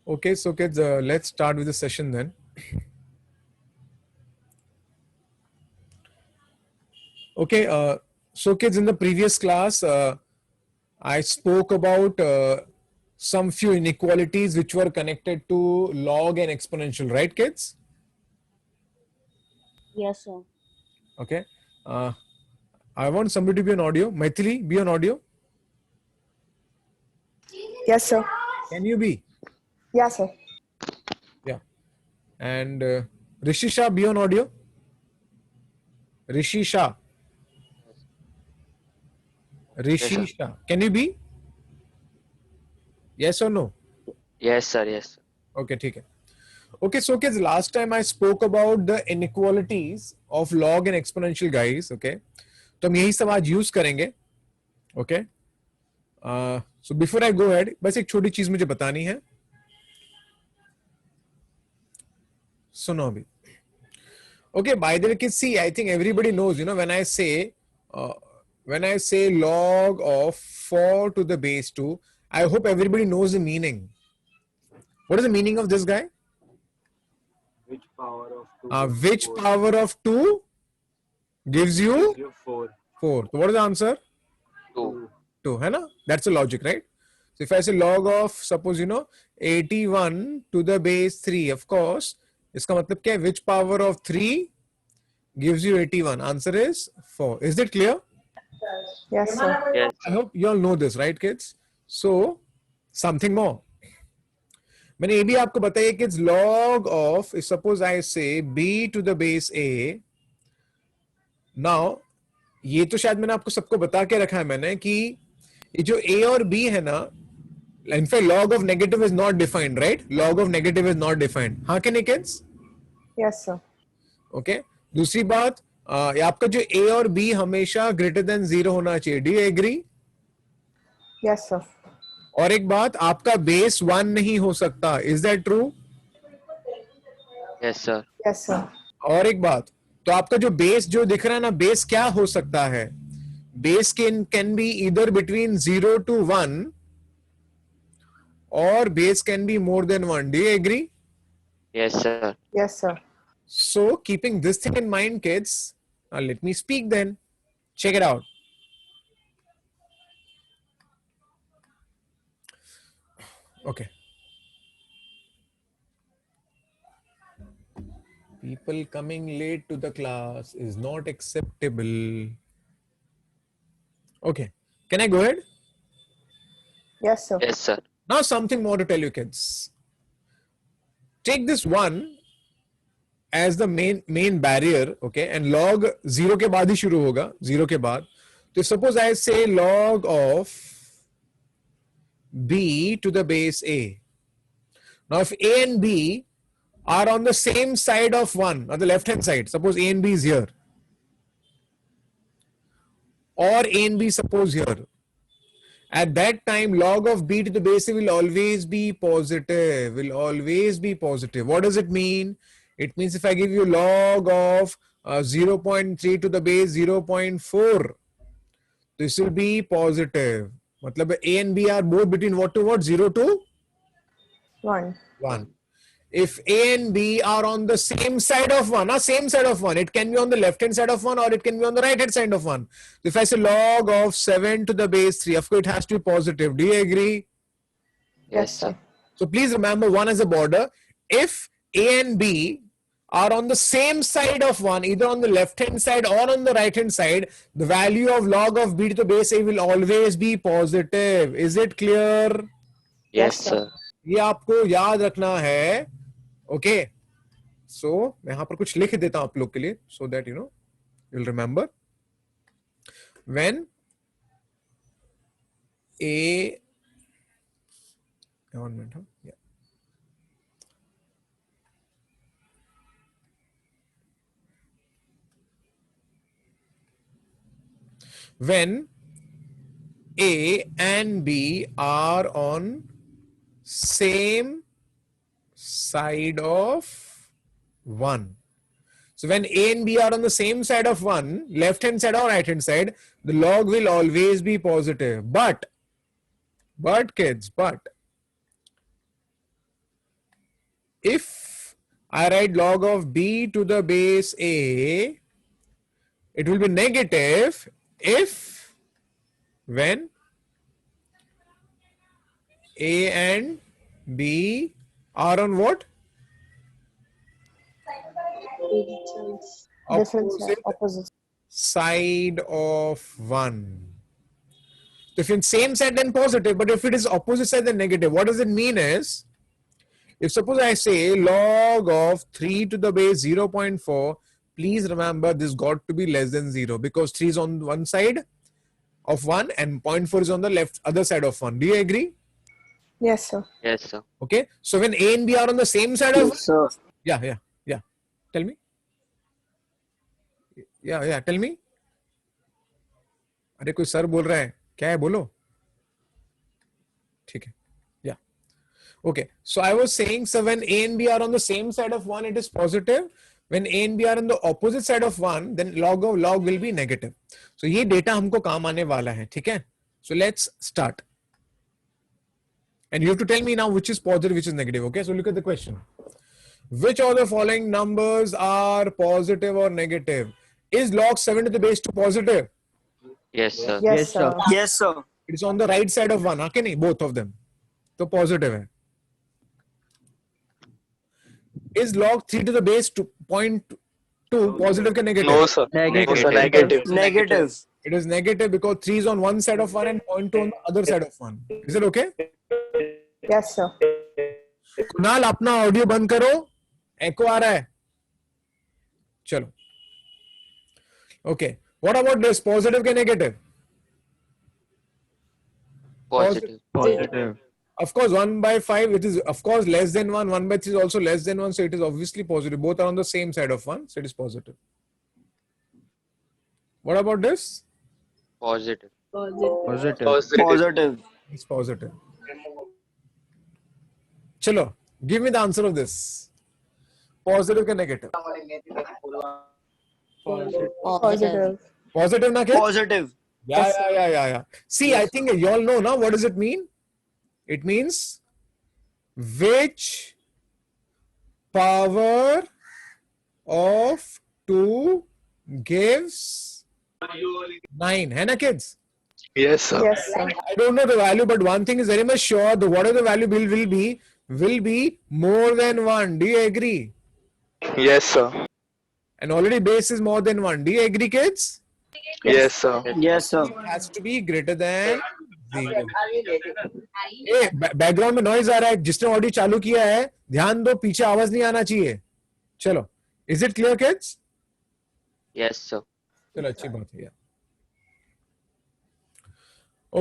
Okay, so kids, let's start with the session then. Okay, so kids, in the previous class, I spoke about some few inequalities which were connected to log and exponential, right, kids? Yes, sir. Okay. I want somebody to be on audio. Maithili, be on audio. Yes, sir. Can you be? Yes, sir. Yeah. And Rishi Shah, be on audio. Rishi Shah. Rishi Yes, Shah. Can you be? Yes or no? yes, sir. Yes. Okay, ठीक है. Okay, so kids, last time I spoke about the inequalities of log and exponential, guys. Okay, तो हम यही सब आज use करेंगे. Okay. So before I go ahead, बस एक छोटी चीज मुझे बतानी है. सुनो अभी. Okay, by the way, kids, see, I think everybody knows, when I say log of 4 to the base 2, I hope everybody knows the meaning. What is the meaning of this guy? Which power of 2? Which power of 2 gives you Gives you 4. 4. So what is the answer? 2. 2, है ना? That's the logic, right? So if I say log of, suppose 81 to the base 3, of course, इसका मतलब क्या है? Which power of 3 gives you 81? Answer is 4. Is it clear? Yes, sir. Yes. I hope you all know this, right, kids? So something more. मैंने ये भी आपको बताया kids, log of, suppose I say b to the base a. Now ये तो शायद मैंने आपको सबको बता के रखा है मैंने कि ये जो a और b है ना, in fact log of negative is not defined, right? Log of negative is not defined. हाँ कि नहीं kids? Yes, sir. Okay. दूसरी बात, ये आपका जो a और b हमेशा greater than 0 होना चाहिए. Do you agree? Yes, sir. और एक बात, आपका बेस 1 नहीं हो सकता. Is that true? Yes, sir. Yes, sir. और एक बात, तो आपका जो बेस जो दिख रहा है ना, बेस क्या हो सकता है? Base can be either between 0 to 1 or base can be more than 1. Do you agree? Yes, sir. Yes, sir. So keeping this thing in mind, kids, let me speak then. Check it out. Okay. People coming late to the class is not acceptable. Okay. Can I go ahead? Yes, sir. Yes, sir. Now something more to tell you, kids. Take this 1 as the main barrier, okay, and log 0 के बाद ही शुरू होगा, 0 के बाद. So suppose I say log of b to the base a. Now if a and b are on the same side of 1, on the left hand side, suppose a and b is here, or a and b suppose here, at that time log of b to the base a will always be positive, What does it mean? It means if I give you log of 0.3 to the base 0.4, this will be positive. मतलब a and b are both between what to what? 0 to 1. 1. If a and b are on the same side of 1, it can be on the left hand side of 1 or it can be on the right hand side of 1. So if I say log of 7 to the base 3, of course it has to be positive. Do you agree? Yes, sir. So please remember 1 as a border. If a and b are on the same side of 1, either on the left hand side or on the right hand side, the value of log of b to the base a will always be positive. Is it clear? Yes, sir. sir. ये आपको याद रखना है. Okay, सो मैं यहां पर कुछ लिख देता हूं आप लोग के लिए, so that you will remember. When A 1 minute, yeah. When a and b are on same side of 1. So when a and b are on the same side of 1, left hand side or right hand side, the log will always be positive. But kids, if I write log of b to the base a, it will be negative if when a and b are on what? Different Opposite opposite. side of 1. If in same side, then positive, but if it is opposite side, then negative. What does it mean is, if suppose I say log of 3 to the base 0.4, please remember this got to be less than 0 because 3 is on one side of 1 and 0.4 is on the other side of 1. Do you agree? Yes, sir. Yes, sir. Okay. So when A and B are on the same side of 1, sir. yeah. Tell me. Yeah. Tell me. अरे कोई sir बोल रहा है क्या है बोलो ठीक है yeah okay so I was saying so when A and B are on the same side of 1 it is positive when A and B are on the opposite side of 1 then log of log will be negative so ये data हमको काम आने वाला है ठीक है so let's start and you have to tell me now which is positive which is negative okay so look at the question which of the following numbers are positive or negative is log 7 to the base 2 positive Yes, sir. Yes, sir. Yes, sir. it is on the right side of 1 okay nahi both of them तो positive है is log 3 to the base 2.2 positive के negative No, sir. Negative. No, sir. Negative. Negative. it is negative because 3 is on one side of 1 and 0.2 on the other side of 1 is it okay Yes, sir. Kunal अपना audio बंद करो एको आ रहा है चलो okay what about this positive के negative Positive. Positive. of course 1 by 5 it is of course less than 1 1 by 3 is also less than 1 so it is obviously positive both are on the same side of 1 so it is positive what about this Positive. Positive. Positive. Positive. it's positive chalo give me the answer of this positive ke negative Positive. positive na kid? Positive. Yeah. See, I think you all know now. What does it mean? It means which power of 2 gives 9. है ना kids? Yes, sir. Yes, sir. I don't know the value, but one thing is very much sure: the whatever the value will be more than 1. Do you agree? Yes, sir. And already base is more than 1. Do you agree, kids? Yes, sir. Yes, sir. It has to be greater than 0. Background में noise आ रहा है जिसने audio चालू किया है ध्यान दो पीछे आवाज नहीं आना चाहिए चलो is it clear kids Yes, sir. चलो अच्छी बात है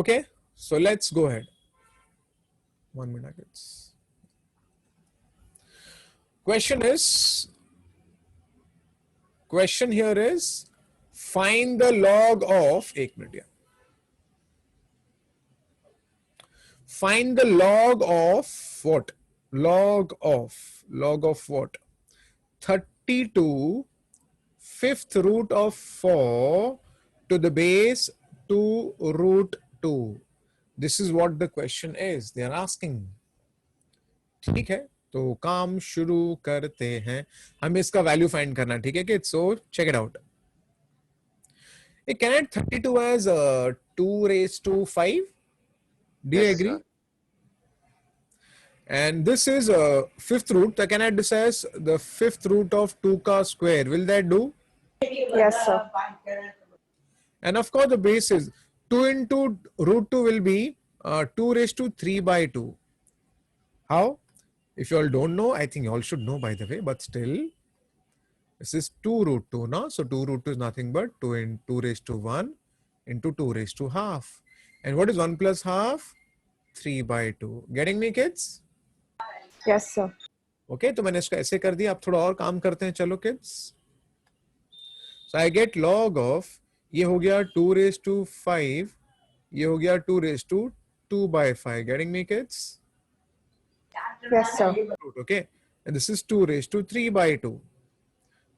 okay so let's go ahead 1 minute kids question here is find the log of 1 minute find the log of what? Log of what? 32 fifth root of 4 to the base 2 root 2. This is what the question is. They are asking. ठीक है तो काम शुरू करते हैं हमें इसका value find करना ठीक है कि so check it out can I 32 as 2 raised to 5? Do you Yes, agree? sir. And this is fifth root. Can I this as the fifth root of 2 ka square? Will that do? Yes, sir. And of course, the base is 2 into root 2 will be 2 raised to 3 by 2. How? If you all don't know, I think you all should know by the way, but still, this is 2 root 2 now. So 2 root 2 is nothing but 2 into 2 raised to 1 into 2 raised to half. And what is 1 plus half? 3 by 2. Getting me, kids? Yes, sir. Okay, तो मैंने इसको ऐसे कर दिया अब थोड़ा और काम करते हैं चलो kids. So I get log of ये हो गया 2 raised to 5 ये हो गया 2 raised to 2 by 5. Getting me, kids? Yes, sir. Okay, and this is 2 raised to 3 by 2.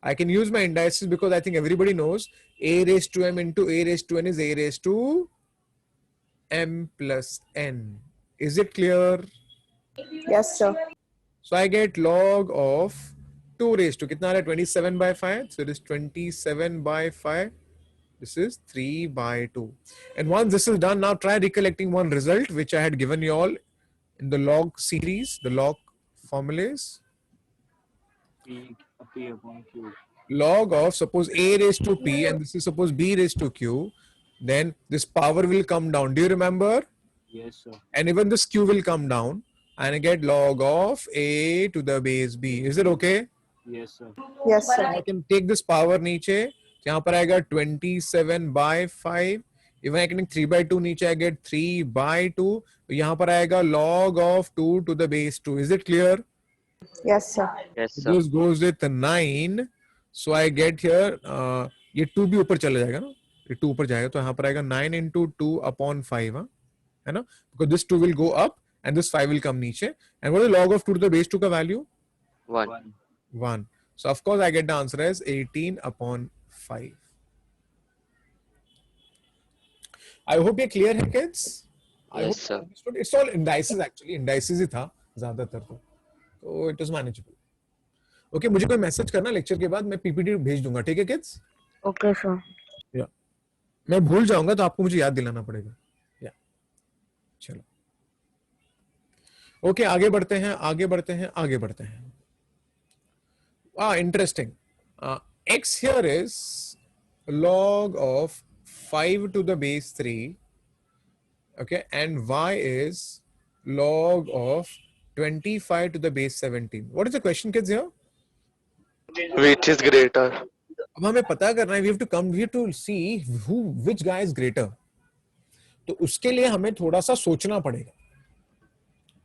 I can use my indices because I think everybody knows a raised to m into a raised to n is a raised to m plus n. Is it clear? Yes, sir. So I get log of 2 raised to कितना आ रहा है 27 by 5. So it is 27 by 5. This is 3 by 2. And once this is done, now try recollecting one result which I had given you all in the log series, the log formulas. P upon Q. Log of suppose a raised to p and this is suppose b raised to q, then this power will come down. Do you remember? Yes, sir. And even this q will come down and I get log of a to the base b. Is it okay? Yes, sir. Yes, sir. I can take this power नीचे, यहाँ पर आएगा 27 by 5. Even I can take 3 by 2 नीचे, I get 3 by 2. यहाँ पर आएगा log of 2 to the base 2. Is it clear? Yes, sir. Yes, sir. This goes with 9. So I get here, ये 2 भी ऊपर चला जाएगा ना, ये 2 ऊपर जाएगा तो यहाँ पर आएगा 9 into 2 upon 5, हाँ? है ना? Because this 2 will go up and this 5 will come नीचे. And what is the log of 2 to the base 2 का value? 1. 1. So of course I get the answer as 18 upon 5. I hope you're clear here, kids. I Yes, hope sir. you understood. It's all indices actually. Indices ही था ज़्यादातर तो it was manageable. Okay, मुझे कोई message करना lecture के बाद मैं PPT भेज दूंगा, ठीक है किड्स? Okay, sir. या मैं भूल जाऊंगा तो आपको मुझे याद दिलाना पड़ेगा. या चलो. ओके, आगे बढ़ते हैं, आगे बढ़ते हैं, आगे बढ़ते हैं. Interesting. X here is log of 5 to the base 3. Okay, and y is log of 25 to the base 17. What is the question, kids, here? Which is greater? अब हमें पता करना है, we have to see which guy is greater. तो उसके लिए हमें थोड़ा सा सोचना पड़ेगा.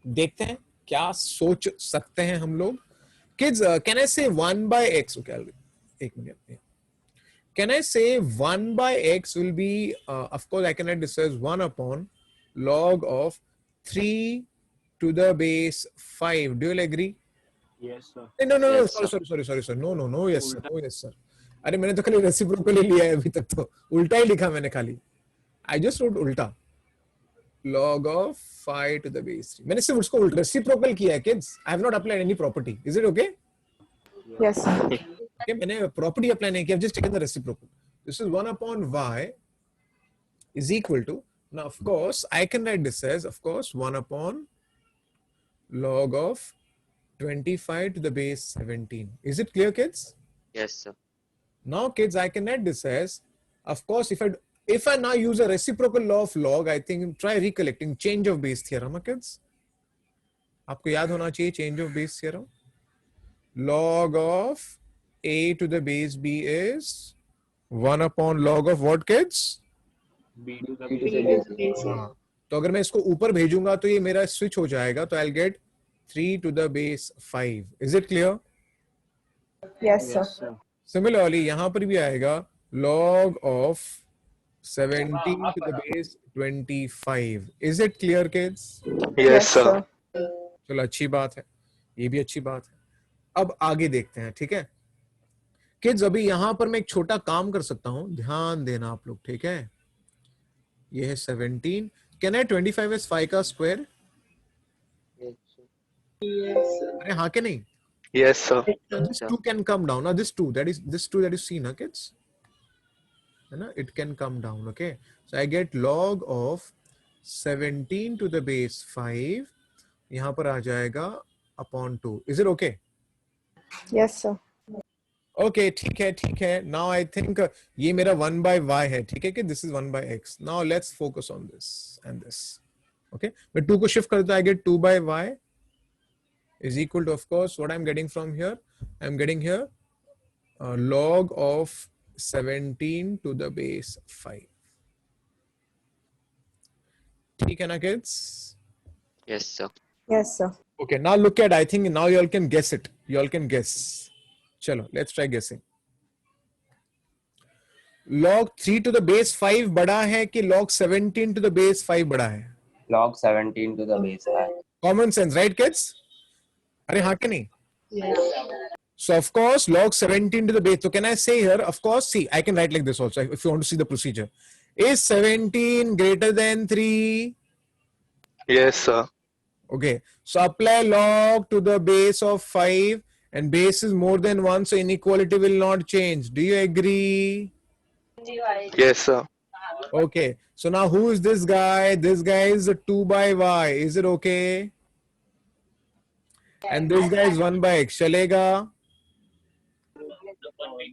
देखते हैं क्या सोच सकते हैं हम लोग. Kids, can I say 1 by x? Okay, एक minute. Can I say 1 by x will be, of course, I can write this as 1 upon log of 3 to the base 5. Do you all agree? Yes, sir. No. Yes, Sorry. No. Yes, sir. No, yes, sir. अरे मैंने तो खाली reciprocal ही लिया है अभी तक तो उल्टा ही लिखा मैंने खाली. I just wrote उल्टा. Log of 5 to the base 3. मैंने सिर्फ उसको उल्टा रेसिप्रोकल किया है kids. I have not applied any property. Is it okay? Yes, sir. Okay, मैंने property apply नहीं किया. I've just taken the reciprocal. This is 1 upon y is equal to, now of course I can write this as, of course, 1 upon log of 25 to the base 17. Is it clear, kids? Yes, sir. Now, kids, I can write this as, of course, if I now use a reciprocal law of log, I think try recollecting change of base theorem, kids. आपको याद होना चाहिए change of base theorem. Log of a to the base b is 1 upon log of what, kids? B to the base. हाँ. तो अगर मैं इसको ऊपर भेजूंगा तो ये मेरा switch हो जाएगा तो I'll get 3 to the base 5. Is it clear? Yes, sir. Yes, sir. Similarly, यहाँ पर भी आएगा log of 17 to the base 25. Is it clear, kids? Yes, sir. चलो अच्छी बात है, ये भी अच्छी बात है. अब आगे देखते हैं, ठीक है किड्स. अभी यहां पर मैं एक छोटा काम कर सकता हूं, ध्यान देना आप लोग, ठीक है. ये है 17. कैन आई 25 एज 5 का स्क्वायर? अरे हाँ के नहीं? Yes, sir. This 2 can come down. Now this 2 that you see now, kids, it can come down. Okay, so I get log of 17 to the base 5. यहाँ पर आ जाएगा upon 2. Is it okay? Yes, sir. Okay, ठीक है. Now I think ये मेरा 1 by y है, ठीक है कि this is 1 by x. Now let's focus on this and this. Okay, मैं 2 को shift करता, I get 2 by y is equal to, of course, what I'm getting from here. I'm getting here log of 17 to the base 5. ठीक है ना kids? Yes, sir. Yes, sir. Okay, now look at, I think now you all can guess it. You all can guess. Chalo, let's try guessing. Log 3 to the base 5 बड़ा है कि log 17 to the base 5 बड़ा है? Log 17 to the base 5. Common sense, right, kids? अरे हाँ कि नहीं? So of course, log 17 to the base. So can I say here, of course, see, I can write like this also if you want to see the procedure. Is 17 greater than 3? Yes, sir. Okay, so apply log to the base of 5 and base is more than 1, so inequality will not change. Do you agree? Yes, sir. Okay, so now who is this guy? This guy is a 2 by y. Is it okay? And this guy is 1 by x. Chalega?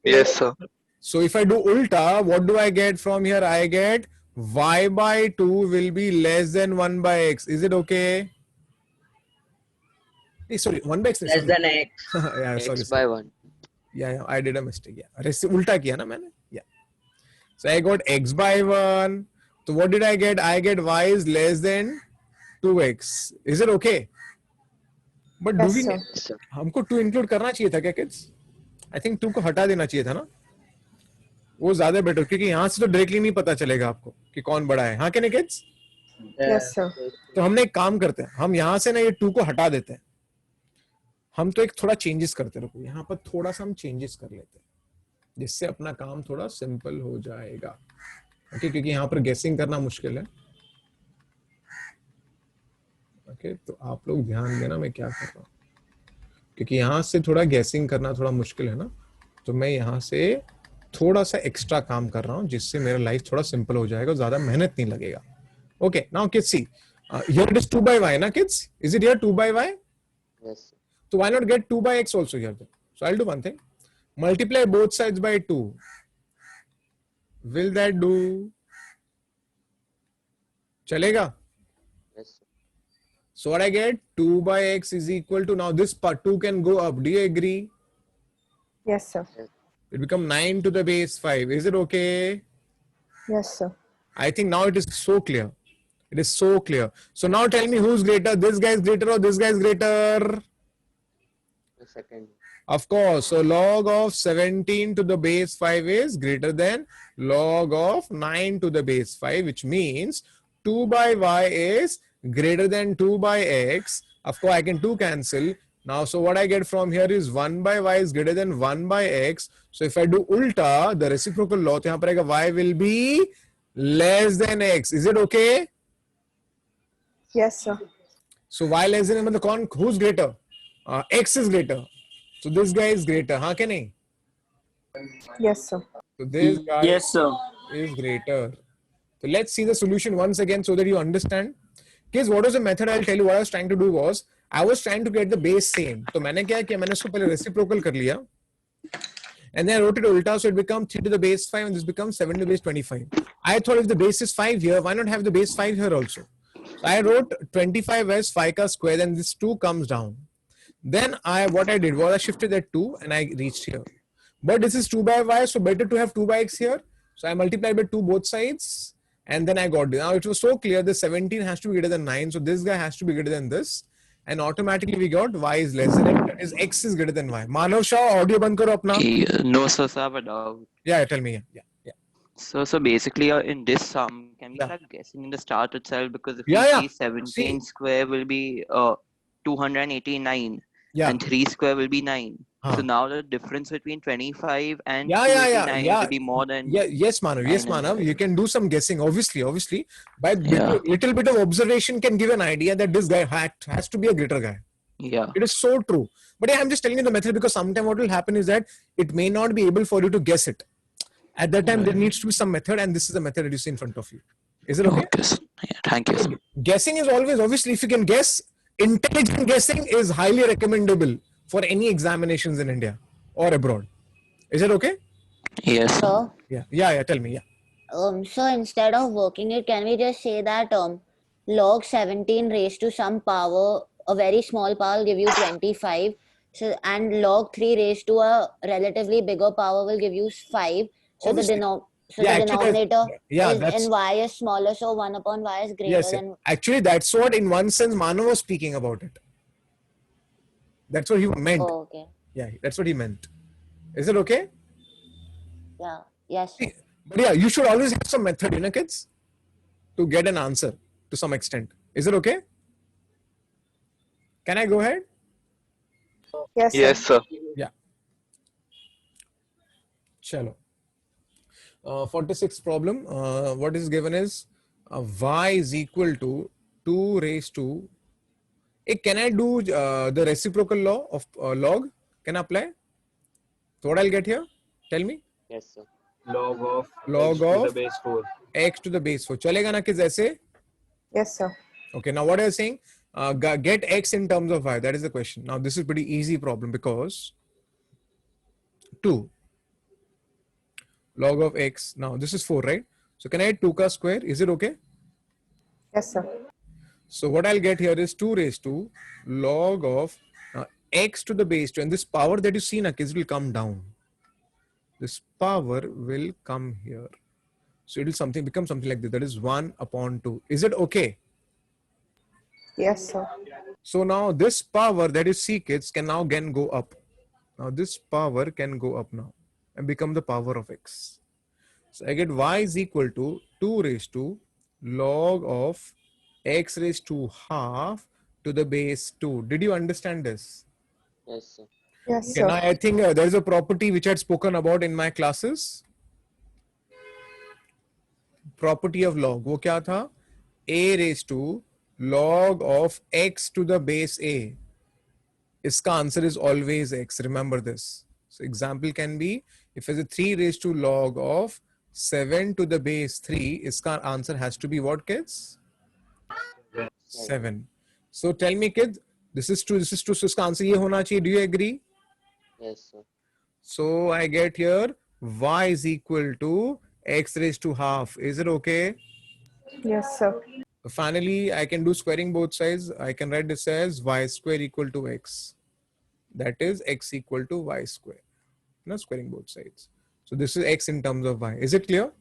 Yes, sir. So if I do ulta, what do I get from here? I get y by 2 will be less than 1 by x. Is it okay? Hey, sorry, 1 by x. Less than x. Yeah, X sorry. by 1. Yeah, I did a mistake. Yeah, ulta kiya na maine. Yeah. So I got x by 1. So what did I get? I get y is less than 2x. Is it okay? But do Yes, we sir. Yes, sir. हमको 2 include करना चाहिए था क्या kids? I think 2 को हटा देना चाहिए था ना, वो ज्यादा बेटर, क्योंकि यहाँ से तो डायरेक्टली नहीं पता चलेगा आपको कि कौन बड़ा है. हाँ, क्या नहीं किड्स? Yes, sir. तो हमने एक काम करते हैं, हम यहाँ से ना ये 2 को हटा देते हैं. हम तो एक थोड़ा चेंजेस करते रहो, यहाँ पर थोड़ा सा हम चेंजेस कर लेते हैं जिससे अपना काम थोड़ा सिंपल हो जाएगा. ओके, क्योंकि यहाँ पर गेसिंग करना मुश्किल है. ओके, तो आप लोग ध्यान देना मैं क्या कर रहा हूँ, क्योंकि यहाँ से थोड़ा गेसिंग करना थोड़ा मुश्किल है ना, तो मैं यहाँ से थोड़ा सा एक्स्ट्रा काम कर रहा हूँ जिससे मेरा लाइफ थोड़ा सिंपल हो जाएगा, ज्यादा मेहनत नहीं लगेगा. Okay, now kids see, here it is 2 by y na kids, is it here 2 by y? Yes, sir. So why not get 2 by x also here then? So I'll do one thing, multiply both sides by 2. Will that do? Chalega? Yes, sir. So what I get, 2 by x is equal to, now this part 2 can go up. Do you agree? Yes, sir. It become 9 to the base 5. Is it okay? Yes, sir. I think now it is so clear. It is so clear. So now tell me who's greater, this guy is greater or this guy is greater? The second. Of course. So log of 17 to the base 5 is greater than log of 9 to the base 5, which means 2 by y is greater than 2 by x. Of course, I can 2 cancel. Now, so what I get from here is 1 by y is greater than 1 by x. So if I do ulta, the reciprocal law, तो यहाँ पर आएगा y will be less than x. Is it okay? Yes, sir. So y less than मतलब कौन, who's greater? X is greater. So this guy is greater. हाँ क्या नहीं? Yes, sir. So this guy Yes, sir. is greater. So let's see the solution once again so that you understand. Kids, what was the method? I'll tell you what I was trying to do was, I was trying to get the base same. तो मैंने क्या किया, मैंने इसको पहले reciprocal कर लिया. And then I wrote it ulta, so it becomes 3 to the base 5 and this becomes 7 to the base 25. I thought if the base is 5 here, why not have the base 5 here also? So I wrote 25 as 5 ka square, then this 2 comes down. Then what I did was I shifted that 2 and I reached here. But this is 2 by y, so better to have 2 by x here. So I multiplied by 2 both sides and then I got it. Now it was so clear the 17 has to be greater than 9, so this guy has to be greater than this. And automatically we got y is less than x, that is x is greater than y. Manav Shah, audio band karo apna. No, sir, I have a doubt. Yeah, tell me. Yeah. So basically, in this sum, can we Yeah. start guessing in the start itself? Because if Yeah, we see 17 square will be 289, Yeah. and 3 square will be 9. Huh. So now the difference between 25 and Yeah. 289 will be more than. Yeah, yes, Manav. Yes, Nine and Manav. You can do some guessing. Obviously, by Yeah. little bit of observation can give an idea that this guy has to be a greater guy. Yeah. It is so true. But yeah, I'm just telling you the method because sometimes what will happen is that it may not be able for you to guess it. At that time, there needs to be some method, and this is the method that you see in front of you. Is it okay? Okay, sir. Yeah, thank you, sir. Guessing is always, obviously, if you can guess, intelligent guessing is highly recommendable for any examinations in India or abroad. Is it okay? Yes. So, Yeah. Tell me. Yeah. so instead of working it, can we just say that log 17 raised to some power, a very small power will give you 25. So, and log 3 raised to a relatively bigger power will give you 5. So Obviously. the Yeah, actually, denominator yeah, is that's- in y is smaller, so 1 upon y is greater Yes. than. Actually, that's what in one sense Manav was speaking about it. That's what he meant. Oh, okay. Yeah, that's what he meant. Is it okay? Yeah. Yes. sir. But yeah, you should always have some method, kids, to get an answer to some extent. Is it okay? Can I go ahead? Yes, sir. Yes, sir. Chalo. 46th problem. What is given is y is equal to 2 raised to Can I do the reciprocal law of log? Can I apply? So what I'll get here? Tell me. Yes, sir. Log of Log x to of the base 4. x to the base 4. चलेगा ना किस ऐसे? Yes, sir. Okay, now what are you saying? Get x in terms of y. That is the question. Now this is pretty easy problem because 2 log of x. Now this is 4, right? So can I add 2 ka square? Is it okay? Yes, sir. So what I'll get here is 2 raised to log of x to the base 2. And this power that you see, na kids, will come down. This power will come here. So it will become something like this. That is 1 upon 2. Is it okay? Yes, sir. So now this power that you see, kids, can now again go up. Now this power can go up now and become the power of x. So I get y is equal to 2 raised to log of x raised to half to the base 2. Did you understand this? Yes, sir. Yes, Okay, now sir. I think there is a property which I had spoken about in my classes. Property of log. वो क्या था? A raised to log of x to the base a. इसका answer is always x. Remember this. So example can be if it's a 3 raised to log of 7 to the base 3. इसका answer has to be what, kids? 7. So tell me, kids, this is 2. This is 2. So इसका answer ये होना चाहिए. Do you agree? Yes, sir. So I get here y is equal to x raised to half. Is it okay? Yes, sir. Finally, I can do squaring both sides. I can write this as y square equal to x. That is x equal to y square. Now squaring both sides. So this is x in terms of y. Is it clear?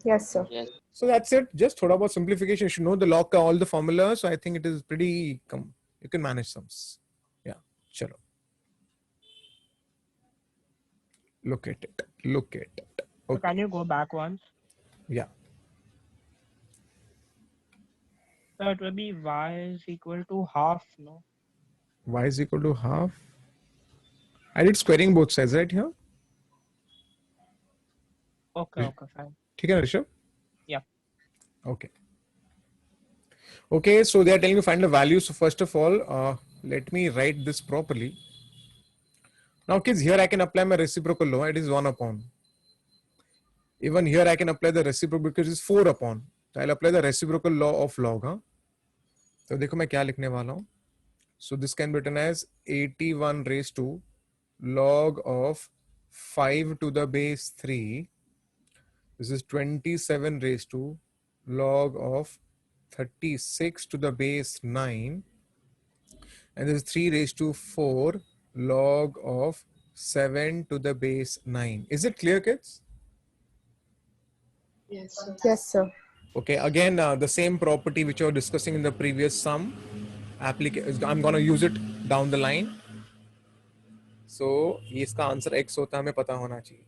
Yes, sir. Yes. So that's it. Just thoda about simplification. You should know the log ka all the formulas. So I think it is pretty. You can manage sums. Yeah. Chalo. Look at it. Look at it. So Okay. can you go back once? Yeah. So it will be y is equal to half, no? Y is equal to half. I did squaring both sides right here. Okay, okay, fine. ठीक है ना Rishabh? Yeah. Okay. Okay, so they are telling you find the value. So first of all, let me write this properly. Now kids, here I can apply my reciprocal law. It is 1 upon. Even here I can apply the reciprocal because it is 4 upon. So I'll apply the reciprocal law of log. हाँ? तो देखो मैं क्या लिखने वाला हूँ. So this can be written as 81 raised to log of 5 to the base 3. This is 27 raised to log of 36 to the base 9. And this is 3 raised to 4 log of 7 to the base 9. Is it clear, kids? Yes, sir. Okay, again, the same property which I was discussing in the previous sum. I'm going to use it down the line. So, ये इसका answer x होता है, हमें पता होना चाहिए.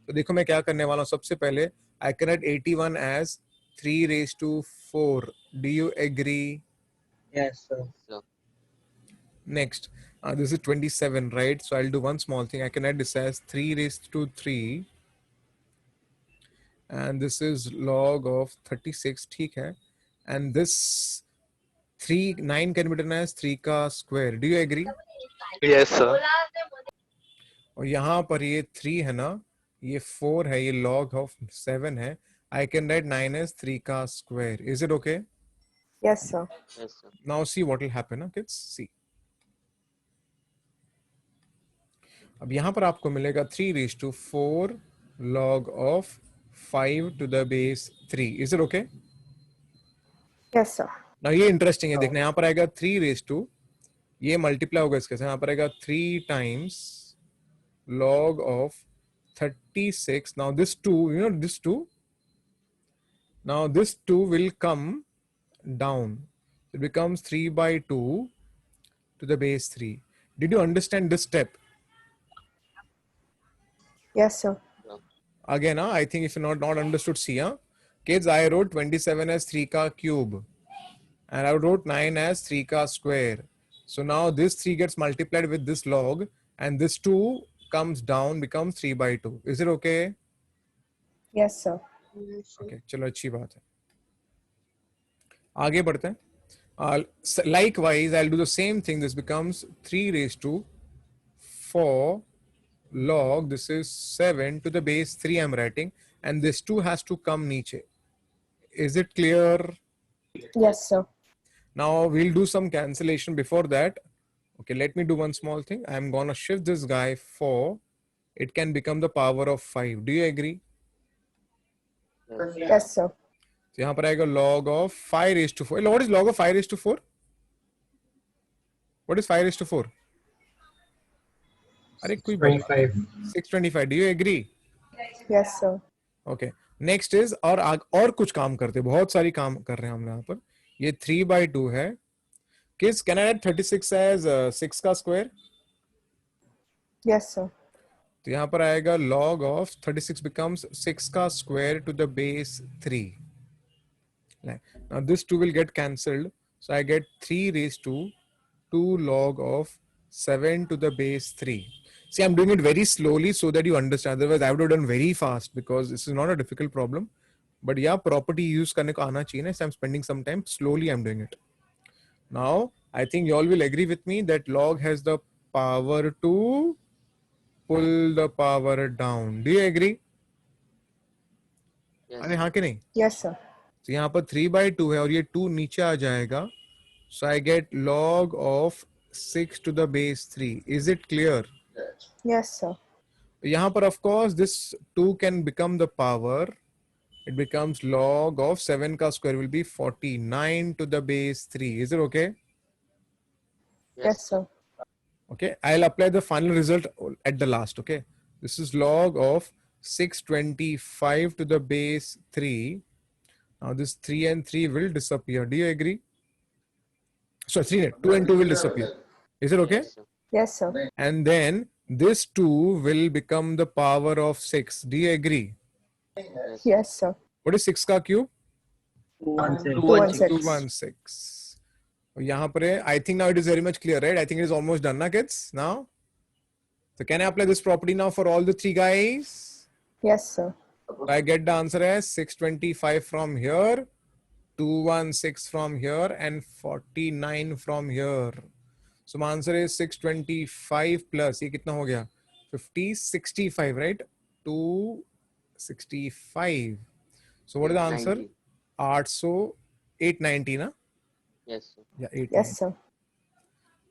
तो देखो मैं क्या करने वाला हूँ. सबसे पहले I can write 81 as 3 raised to 4. Do you agree? Yes, sir. Sir. Next, this is 27, right? So I'll do one small thing. I can write this as 3 raised to 3. And this is log of 36, ठीक है. And this 9 can be written as 3 का square. Do you agree? Yes, sir. और यहाँ पर ये 3 है ना, ये 4 है, ये log of 7 है. I can write 9 as 3 का square. Is it okay? Yes, sir. Yes, sir. Now see what will happen, ना kids? See. अब यहाँ पर आपको मिलेगा 3 raised to 4 log of 5 to the base 3. Is it okay? Yes, sir. Now ये interesting है, देखना यहाँ पर आएगा 3 raised to, ये multiply होगा इसके साथ, यहाँ पर आएगा 3 times log of 36. Now this 2, you know this 2? Now this 2 will come down. It becomes 3 by 2 to the base 3. Did you understand this step? Yes, sir. Again, I think if you not understood, see, kids, I wrote 27 as 3 ka cube. And I wrote 9 as 3 ka square. So now this 3 gets multiplied with this log. And this 2 comes down, becomes 3 by 2. Is it okay? Yes, sir. Okay, चलो अच्छी बात है. आगे बढ़ते हैं. Likewise, I'll do the same thing. This becomes 3 raised to 4 log, this is 7 to the base 3 I'm writing, and this 2 has to come niche. Is it clear? Yes, sir. Now we'll do some cancellation before that. Okay, let me do one small thing. I'm gonna shift this guy 4. It can become the power of 5. Do you agree? Yes. Yes, sir. So यहाँ पर आएगा log of 5 raised to 4. What is log of 5 raised to 4? What is 5 raised to 4? अरे कोई 25. 625. Do you agree? Yes, sir. Okay. Next is और कुछ काम करते हैं, बहुत सारी काम कर रहे हैं हम यहाँ पर. ये 3/2 है. Kids, can I add 36 as 6 का square? Yes, sir. तो यहाँ पर आएगा log of 36 becomes 6 का square to the base 3. Now this 2 will get cancelled. So I get 3 raised to 2 log of 7 to the base 3. See, I'm doing it very slowly so that you understand. Otherwise, I would have done very fast because this is not a difficult problem. But yeah, property use करने को आना चाहिए ना. So I'm spending some time. Slowly I'm doing it. Now, I think you all will agree with me that log has the power to pull the power down. Do you agree? Yes. अरे हाँ कि नहीं? Yes, sir. तो यहाँ पर 3/2 है और ये 2 नीचे आ जाएगा. So I get log of 6 to the base 3. Is it clear? Yes, sir. यहाँ पर of course this 2 can become the power. It becomes log of 7 का square will be 49 to the base 3. Is it okay? Yes, sir. Okay, I'll apply the final result at the last. Okay, this is log of 625 to the base 3. Now this 3 and 3 will disappear. Do you agree? So 2 and 2 will disappear. Is it okay? Yes, sir. Yes, sir. And then this 2 will become the power of 6. Do you agree? Yes. Yes, sir. What is 6 का cube? 216. 216. यहाँ पर है, I think now it is very much clear, right? I think it is almost done, na kids? Now, so can I apply this property now for all the 3 guys? Yes, sir. So I get the answer as 625 from here, 216 from here, and 49 from here. So my answer is 625 plus, ये कितना हो गया? 50, 65, right? 265. So what is the answer? 890. 890, na? Yes, sir. Yeah, 890. Yes, sir.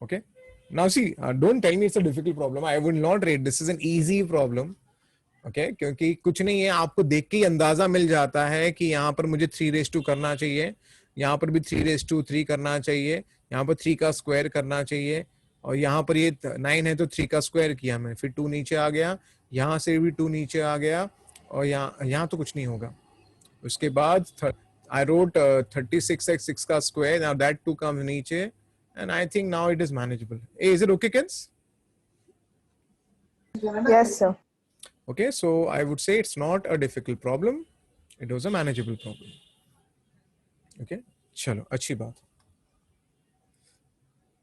Okay. Now see, don't tell me it's a difficult problem. I will not rate. This is an easy problem. Okay, क्योंकि कुछ नहीं है, आपको देख के ही अंदाजा मिल जाता है कि यहाँ पर मुझे 3 raised to करना चाहिए, यहाँ पर भी 3 raised to 3 करना चाहिए, यहाँ पर 3 का स्क्वायर करना चाहिए, और यहाँ पर ये 9 है तो 3 का स्क्वायर किया मैं, फिर 2 नीचे आ गया, यहाँ से भी 2 नीचे आ गया, और यहाँ तो कुछ नहीं होगा. उसके बाद I wrote 36x 6 का square. Now that 2 comes नीचे, and I think now it is manageable. Hey, is it okay, kids? Yes, sir. Okay, so I would say it's not a difficult problem. It was a manageable problem. Okay, चलो अच्छी बात.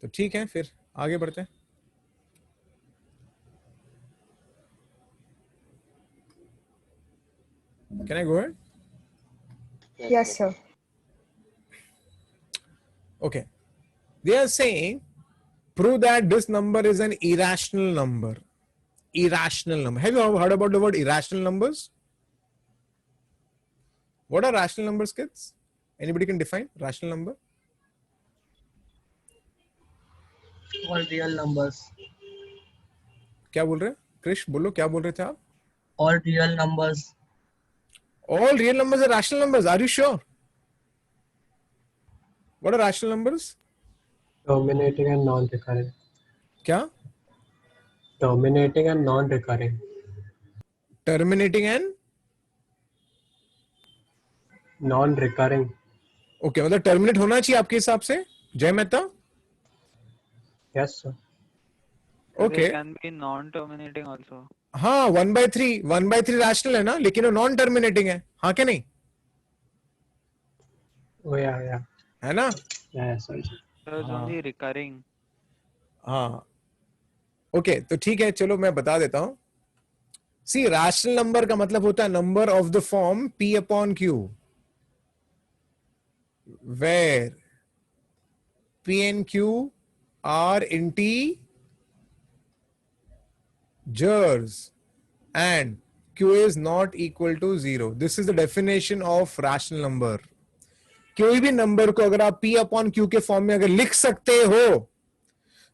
तो ठीक है, फिर आगे बढ़ते हैं. Can I go ahead? Yes, sir. Okay. They are saying, prove that this number is an irrational number. Irrational number. Have you heard about the word irrational numbers? What are rational numbers, kids? Anybody can define rational number? All real numbers. क्या बोल रहे हैं? कृष बोलो, क्या बोल रहे थे आप? All real numbers. All real numbers are rational numbers. Are you sure? What are rational numbers? Terminating and non-recurring. क्या? Terminating and non-recurring. Terminating and? Non-recurring. Okay, मतलब terminate होना चाहिए आपके हिसाब से? जय Mehta? Yes, sir. Okay. They can be non-terminating also. हाँ 1/3 rational है ना, लेकिन वो नॉन टर्मिनेटिंग है, हाँ क्या नहीं? Oh, yeah. है ना? Yeah, sorry. There's only recurring. हाँ. ओके, तो ठीक है, चलो मैं बता देता हूँ. सी, रैशनल नंबर का मतलब होता है number of the form p/q, where P and Q are integers and Q is not equal to 0. This is the definition of rational number. कोई भी नंबर को अगर आप P अपॉन Q के फॉर्म में अगर लिख सकते हो,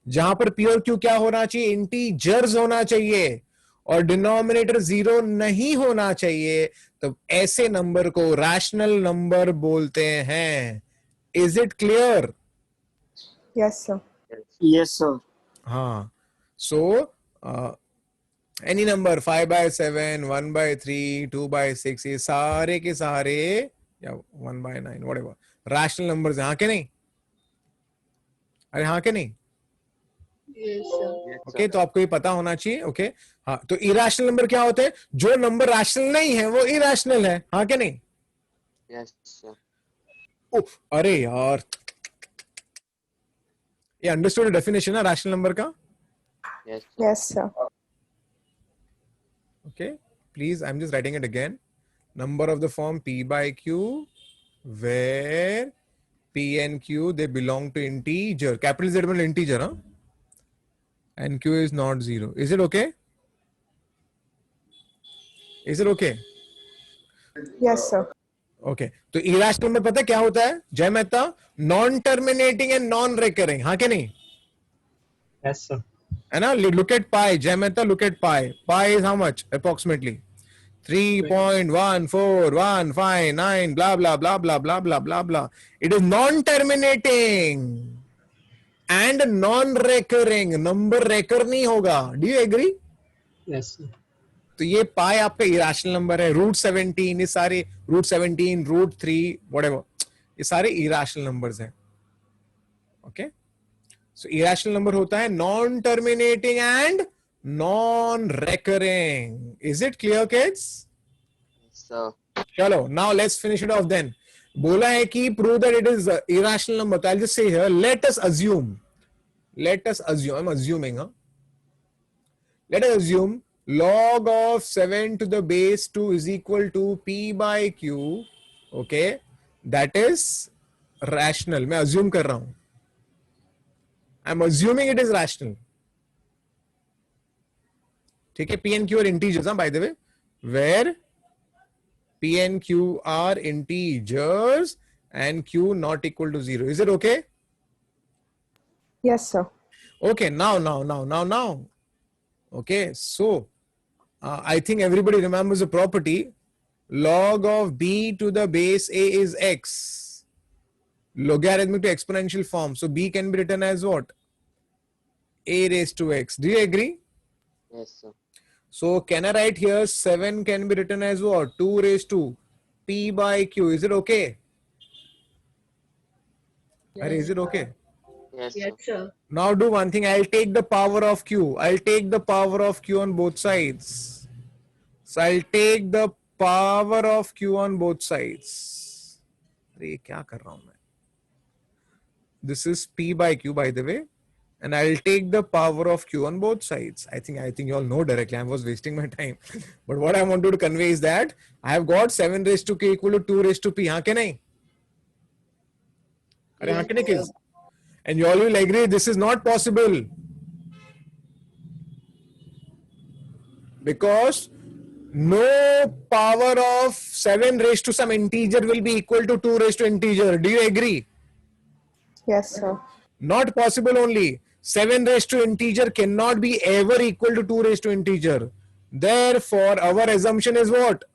जहां पर P और Q क्या होना चाहिए, इंटीजर्स होना चाहिए और डिनोमिनेटर 0 नहीं होना चाहिए, तो ऐसे नंबर को रैशनल नंबर बोलते हैं. Is it clear? Yes, sir. Yes, sir. हाँ. So any number 5/7, 1/3, 2/6, ये सारे के सारे या 1/9 whatever रैशनल नंबर्स हैं. हाँ के नहीं? अरे हाँ के नहीं? ओके, तो आपको ये पता होना चाहिए. ओके, हाँ. तो इरेशनल नंबर क्या होते हैं? जो नंबर रैशनल नहीं है वो इरेशनल है. हाँ के नहीं? Yes, sir. अरे यार, ये अंडरस्टूड डेफिनेशन है रैशनल नंबर का. Yes, sir. Yes, sir. Okay, please, I'm just writing it again. Number of the form P by Q, where P and Q, they belong to integer. Capital Z means integer, huh? And Q is not 0. Is it okay? Is it okay? Yes, sir. Okay. तो irrational में पता है क्या होता है जय Mehta? Non terminating and non recurring. हाँ के नहीं? Yes, sir. है ना? Look at pi. Jay Mehta, look at pi. Pi is how much? Approximately 3.14159 blah blah blah blah blah blah blah blah. It is non-terminating and non-recurring. Number recur नहीं होगा. Do you agree? Yes, sir. तो ये पाई आपका irrational number है. √17 ये सारे √17 √3 whatever ये सारे इरेशनल नंबर्स हैं. ओके, सो इरेशनल नंबर होता है non terminating and non recurring. Is it clear kids? Sir. चलो, now let's finish it off then. बोला है कि prove that it is irrational number. तो I just say here let us assume I am assuming let us assume log of 7 to the base 2 is equal to P by Q. Okay, that is rational. मैं assume कर रहा हूं. I'm assuming it is rational. ठीक है, P and Q are integers, by the way, where P and Q are integers and Q not equal to 0. Is it okay? Yes, sir. Okay, now. Okay, so I think everybody remembers the property. Log of b to the base a is x. Logarithmic to exponential form. So b can be written as what? A raised to x. Do you agree? Yes, sir. So can I write here 7 can be written as what? 2 raised to P by Q. Is it okay? Yes. Is it okay? Yes, Yes, sir. Now do one thing. I'll take the power of Q. I'll take the power of Q on both sides. So I'll take the power of Q on both sides. अरे क्या कर रहा हूं मैं? This is P by Q, by the way, and I'll take the power of Q on both sides. I think you all know directly. I was wasting my time, but what I wanted to convey is that I have got 7 raised to K equal to 2 raised to P. हाँ के नहीं? अरे हाँ के नहीं kids? And you all will agree this is not possible because no power of 7 raised to some integer will be equal to 2 raised to integer. Do you agree? Yes, sir. Not possible only. 7 raised to integer cannot be ever equal to 2 raised to integer. Therefore, our assumption is what?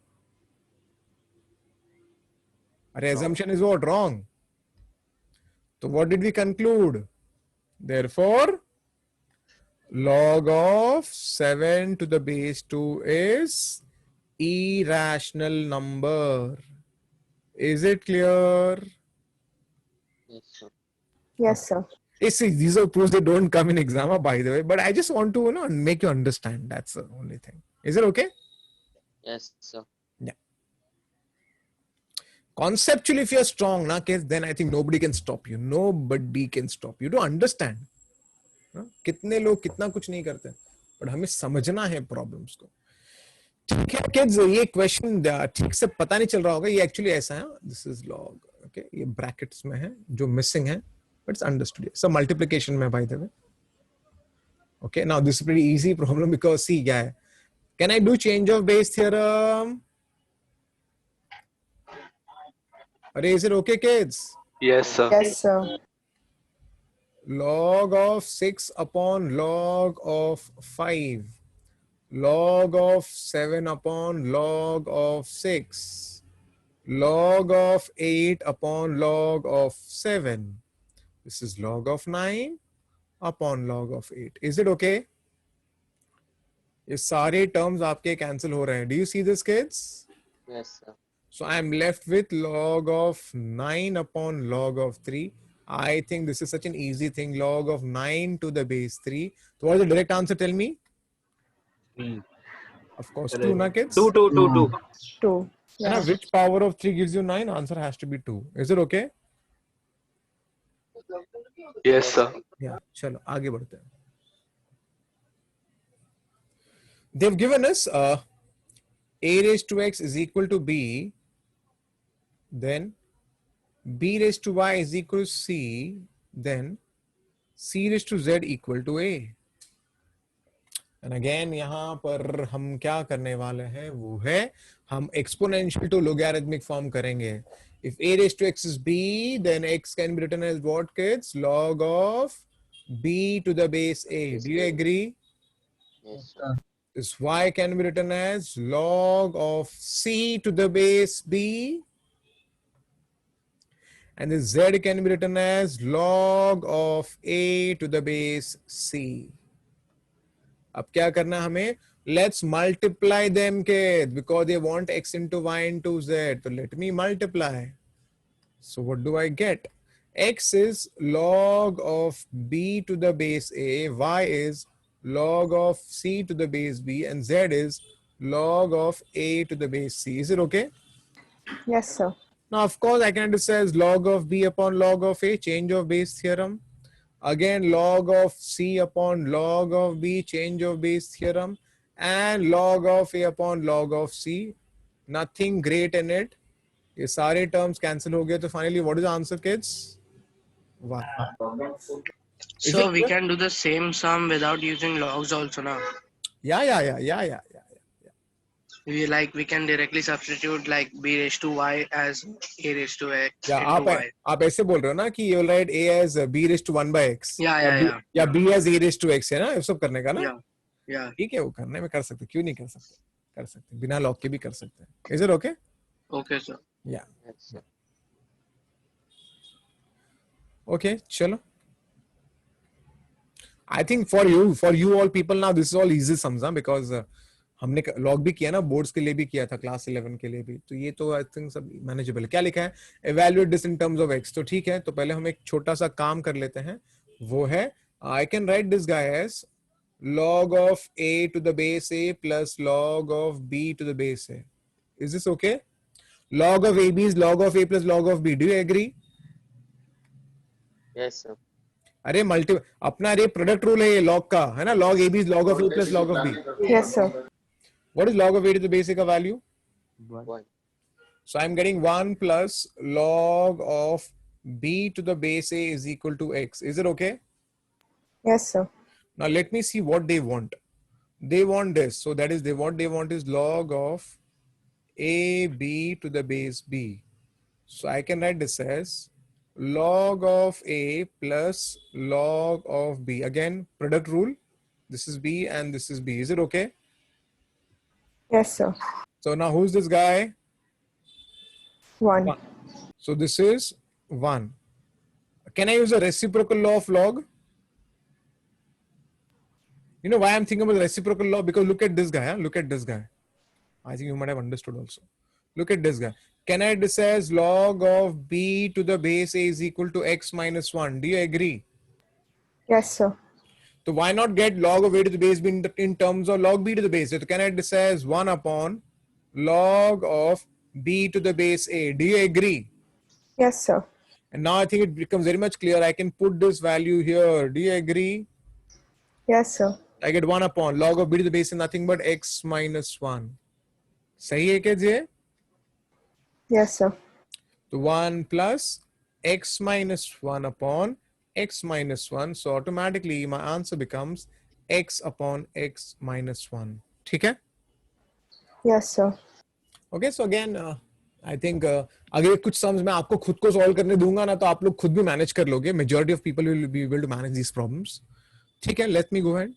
Our assumption is what? Wrong. So what did we conclude? Therefore, log of 7 to the base 2 is irrational number. Is it clear? Yes, sir. Yes, sir. See, these are proofs that don't come in exam, by the way, but I just want to make you understand. That's the only thing. Is it okay? Yes, sir. Conceptually, if you're strong, then I think nobody can stop you. Nobody can stop you. To understand. कितने लोग कितना कुछ नहीं करते, but हमें समझना है problems को. ठीक है किड्स, ये क्वेश्चन ठीक से पता नहीं चल रहा होगा. ये एक्चुअली ऐसा है. This is log. ओके, ये ब्रैकेट्स में है. जो मिसिंग है but it's understood. So multiplication mein, by the way. Okay, now this is a pretty easy problem because see, yeah, can I do change of base theorem? Is it okay, kids? Yes, sir. Yes, sir. Log of 6 upon log of 5. Log of 7 upon log of 6. Log of 8 upon log of 7. This is log of 9 upon log of 8. Is it okay? ये सारे terms आपके cancel हो रहे हैं. Do you see this, kids? Yes, sir. So I'm left with log of 9 upon log of 3. I think this is such an easy thing. Log of 9 to the base 3. So what is the direct answer? Tell me. Of course, 2, na kids? 2. 2. Yeah. Yeah. Which power of 3 gives you 9? Answer has to be 2. Is it okay? Yes, sir. Yeah. चलो आगे बढ़ते हैं. They've given us a raised to x is equal to b, then b raised to y is equal to c, then c raised to z equal to a. And again यहाँ पर हम क्या करने वाले हैं वो है हम exponential to logarithmic form करेंगे. If a raised to x is b, then x can be written as what, kids? Log of b to the base a. Do you agree? Yes, sir. This y can be written as log of c to the base b. And this z can be written as log of a to the base c. अब क्या करना हमें? Let's multiply them, kids, because they want x into y into z. So let me multiply. So what do I get? X is log of b to the base a, y is log of c to the base b, and z is log of a to the base c. Is it okay? Yes, sir. Now, of course, I can do this as log of b upon log of a, change of base theorem. Again, log of c upon log of b, change of base theorem. And log of a upon log of c. Nothing great in it. ये सारे terms cancel हो गए. तो finally, what is the answer, kids? 1. So we can do the same sum without using logs also now. Yeah. We can directly substitute like b raised to y as a raised to x Yeah, into y. आप ऐसे बोल रहे हो ना कि you will write a as b raised to 1 by x. Yeah. या b as a raised to x है ना, ये सब करने का ना. Yeah. ठीक है, वो करने में कर सकते, क्यों नहीं कर सकते? कर सकते, बिना लॉग के भी कर सकते हैं. Is it okay? Okay, sir. Yeah. Yes, sir. Okay, चलो. I think for you all people now, this is all easy sums, because हमने लॉग भी किया ना, बोर्ड्स के लिए भी किया था, क्लास 11 के लिए भी, तो ये तो आई थिंक सब मैनेजेबल है. क्या लिखा है? Evaluate this in terms of x. तो ठीक है, तो पहले हम एक छोटा सा काम कर लेते हैं. वो है I can write this guy as log of a to the base a plus log of b to the base a. Is this okay? Log of ab is log of a plus log of b. Do you agree? Yes, sir. अरे अपना अरे product rule है ये log का, है ना? log ab is log of a plus log of b. Yes, sir. What is log of a to the base a का value? 1. So I'm getting 1 plus log of b to the base a is equal to x. Is it okay? Yes, sir. Now let me see what they want. They want this. So that is what they want is log of ab to the base b. So I can write this as log of a plus log of b. Again, product rule. This is b and this is b. Is it okay? Yes, sir. So now who's this guy? 1. So this is 1. Can I use a reciprocal law of log? You know why I'm thinking about the reciprocal law? Because look at this guy. Huh? Look at this guy. I think you might have understood also. Look at this guy. Can I write this as log of b to the base a is equal to x minus 1? Do you agree? Yes, sir. So why not get log of a to the base b in terms of log b to the base a? So can I write this as 1 upon log of b to the base a? Do you agree? Yes, sir. And now I think it becomes very much clear. I can put this value here. Do you agree? Yes, sir. I get 1 upon log of b to the base is nothing but x minus 1. सही है क्या जी? Yes, sir. So 1 plus x minus 1 upon x minus 1. So automatically my answer becomes x upon x minus 1. ठीक है? Yes, sir. Okay, so again, I think अगर कुछ sums मैं आपको खुद को solve करने दूंगा ना तो आप लोग खुद भी manage कर लोगे. Majority of people will be able to manage these problems. ठीक है? Let me go ahead.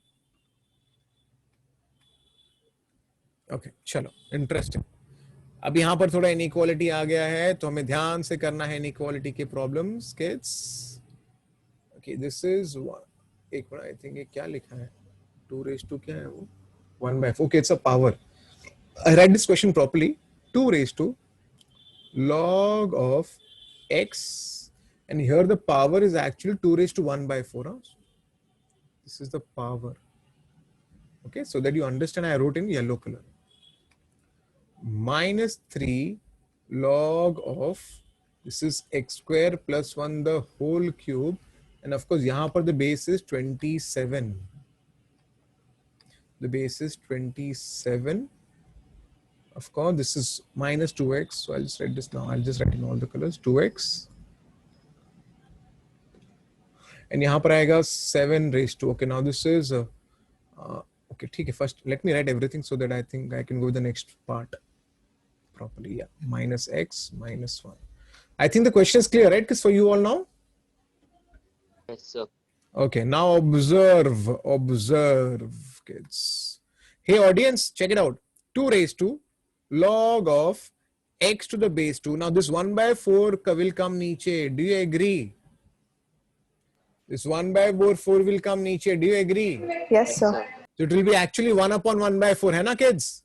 Okay, चलो, interesting. अब यहाँ पर थोड़ा inequality आ गया है तो हमें ध्यान से करना है inequality के problems, kids. Okay, this is one. एक मिनट, I think ये क्या लिखा है? 2 raised to क्या है वो? 1/4. Okay, it's a power. I read this question properly. 2 raised to log of x, and here the power is actually 2 raised to 1/4. Huh? This is the power. Okay, so that you understand, I wrote in yellow color. Minus 3 log of, this is x square plus 1 the whole cube, and of course यहाँ पर the base is 27. The base is 27. Of course, this is minus 2x. So I'll just write this now. I'll just write in all the colors 2x. And यहाँ पर आएगा 7 raised to. Okay, now this is okay. ठीक है. First, let me write everything so that I think I can go to the next part properly. Yeah, minus x minus 1. I think the question is clear, right? Because for you all now. Yes, sir. Okay, now observe, kids. Hey, audience, check it out. 2 raised to log of x to the base 2. Now this 1/4 will come niche. Do you agree? This 1/4 will come niche. Do you agree? Yes, sir. So it will be actually 1 upon 1/4, hai na, kids?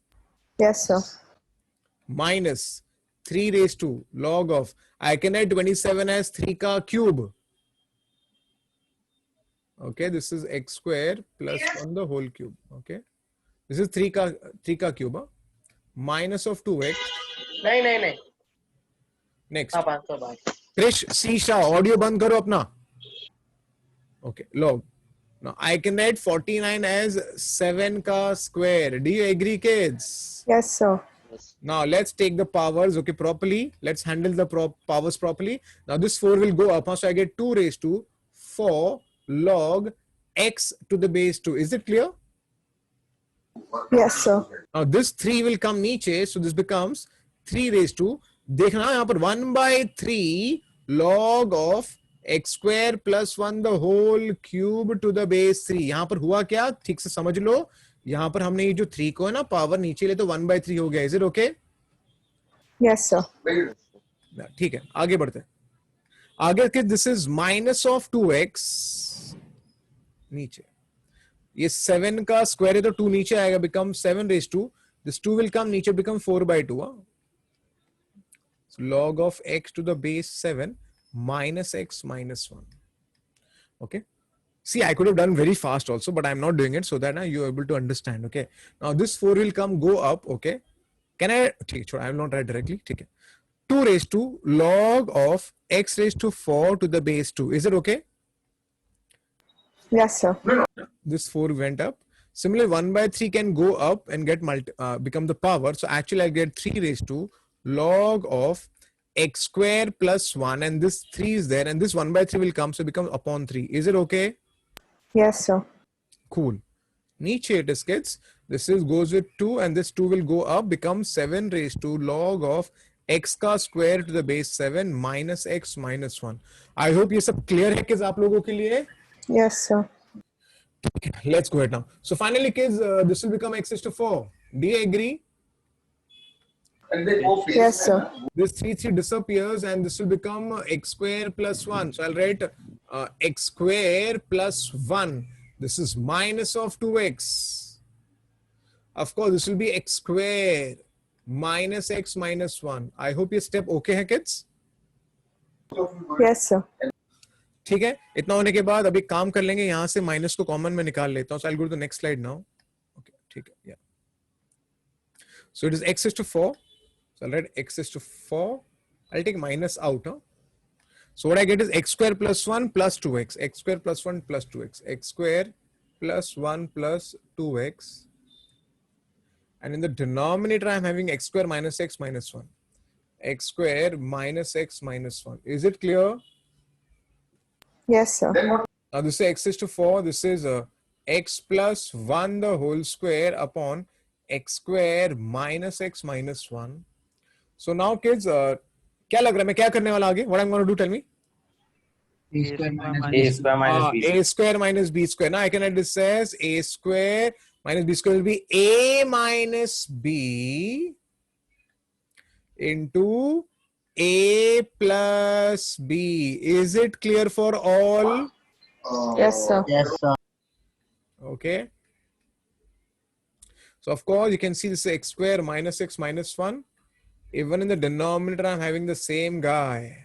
Yes, sir. Minus 3 raised to log of, I can write 27 as 3 ka cube. Okay, this is x square plus 1 the whole cube. Okay, this is 3 ka cube. Huh? Minus of 2x. नहीं Next. हाँ 500 Krish, Sisha, audio बंद करो अपना. Okay, log. Now I can write 49 as 7 ka square. Do you agree, kids? Yes, sir. Now let's take the powers, okay, properly. Let's handle the powers properly. Now this 4 will go up. So I get 2 raised to 4 log x to the base 2. Is it clear? Yes, sir. Now this 3 will come niche, so this becomes 3 raised to, देखना यहाँ पर 1/3 log of x square plus 1 the whole cube to the base 3. यहाँ पर हुआ क्या, ठीक से समझ लो. यहाँ पर हमने ये जो 3 को है ना पावर नीचे ले तो 1/3 हो गया. Is it okay? Yes, sir. ठीक है, आगे बढ़ते हैं. आगे के this is minus of 2x नीचे. ये 7 का स्क्वायर है तो 2 नीचे आएगा, become 7 raised to, this 2 will come नीचे, become 4/2. So log of x to the base 7 minus x minus 1. Okay. See, I could have done very fast also, but I'm not doing it so that you're able to understand. Okay. Now this 4 will go up. Okay. Can I? I will not write directly. 2 raised to log of x raised to 4 to the base 2. Is it okay? Yes, sir. This 4 went up. Similarly, 1/3 can go up and get become the power. So actually I get 3 raised to log of x square plus 1, and this 3 is there, and this 1/3 will come, so it becomes upon 3. Is it okay? Yes, sir. Cool. Niche it is, kids. This is goes with 2, and this 2 will go up, becomes 7 raised to log of x का square to the base 7 minus x minus 1. I hope ये सब clear है kids आप लोगों के लिए. Yes, sir. Let's go ahead now. So finally, kids, this will become x raised to 4. Do you agree? Yes, sir. This 3 disappears, and this will become x square plus 1. So I'll write x square plus 1. This is minus of 2x. Of course, this will be x square minus x minus 1. I hope ये step okay है kids? Yes, sir. ठीक है. इतना होने के बाद अभी काम कर लेंगे, यहाँ से माइनस को कॉमन में निकाल लेता हूँ. So I'll go to the next slide now. Okay, ठीक है. Yeah. So it is x raised to 4. So I'll write x raised to 4. I'll take minus out. Huh? So what I get is x square plus 1 plus 2x. X square plus 1 plus 2x. X square plus 1 plus 2x. And in the denominator, I'm having x square minus x minus 1. X square minus x minus 1. Is it clear? Yes, sir. Now this is x is to 4. This is x plus 1 the whole square upon x square minus x minus 1. So now kids, क्या लग रहा है मैं क्या करने वाला आगे? What I'm going to do? Tell me. A square minus A square minus B A square minus b square. Now I can write this as a square minus b square will be a minus b into a plus b. Is it clear for all? Yes, sir. Yes, sir. Okay. So of course you can see this x square minus x minus 1. Even in the denominator I'm having the same guy.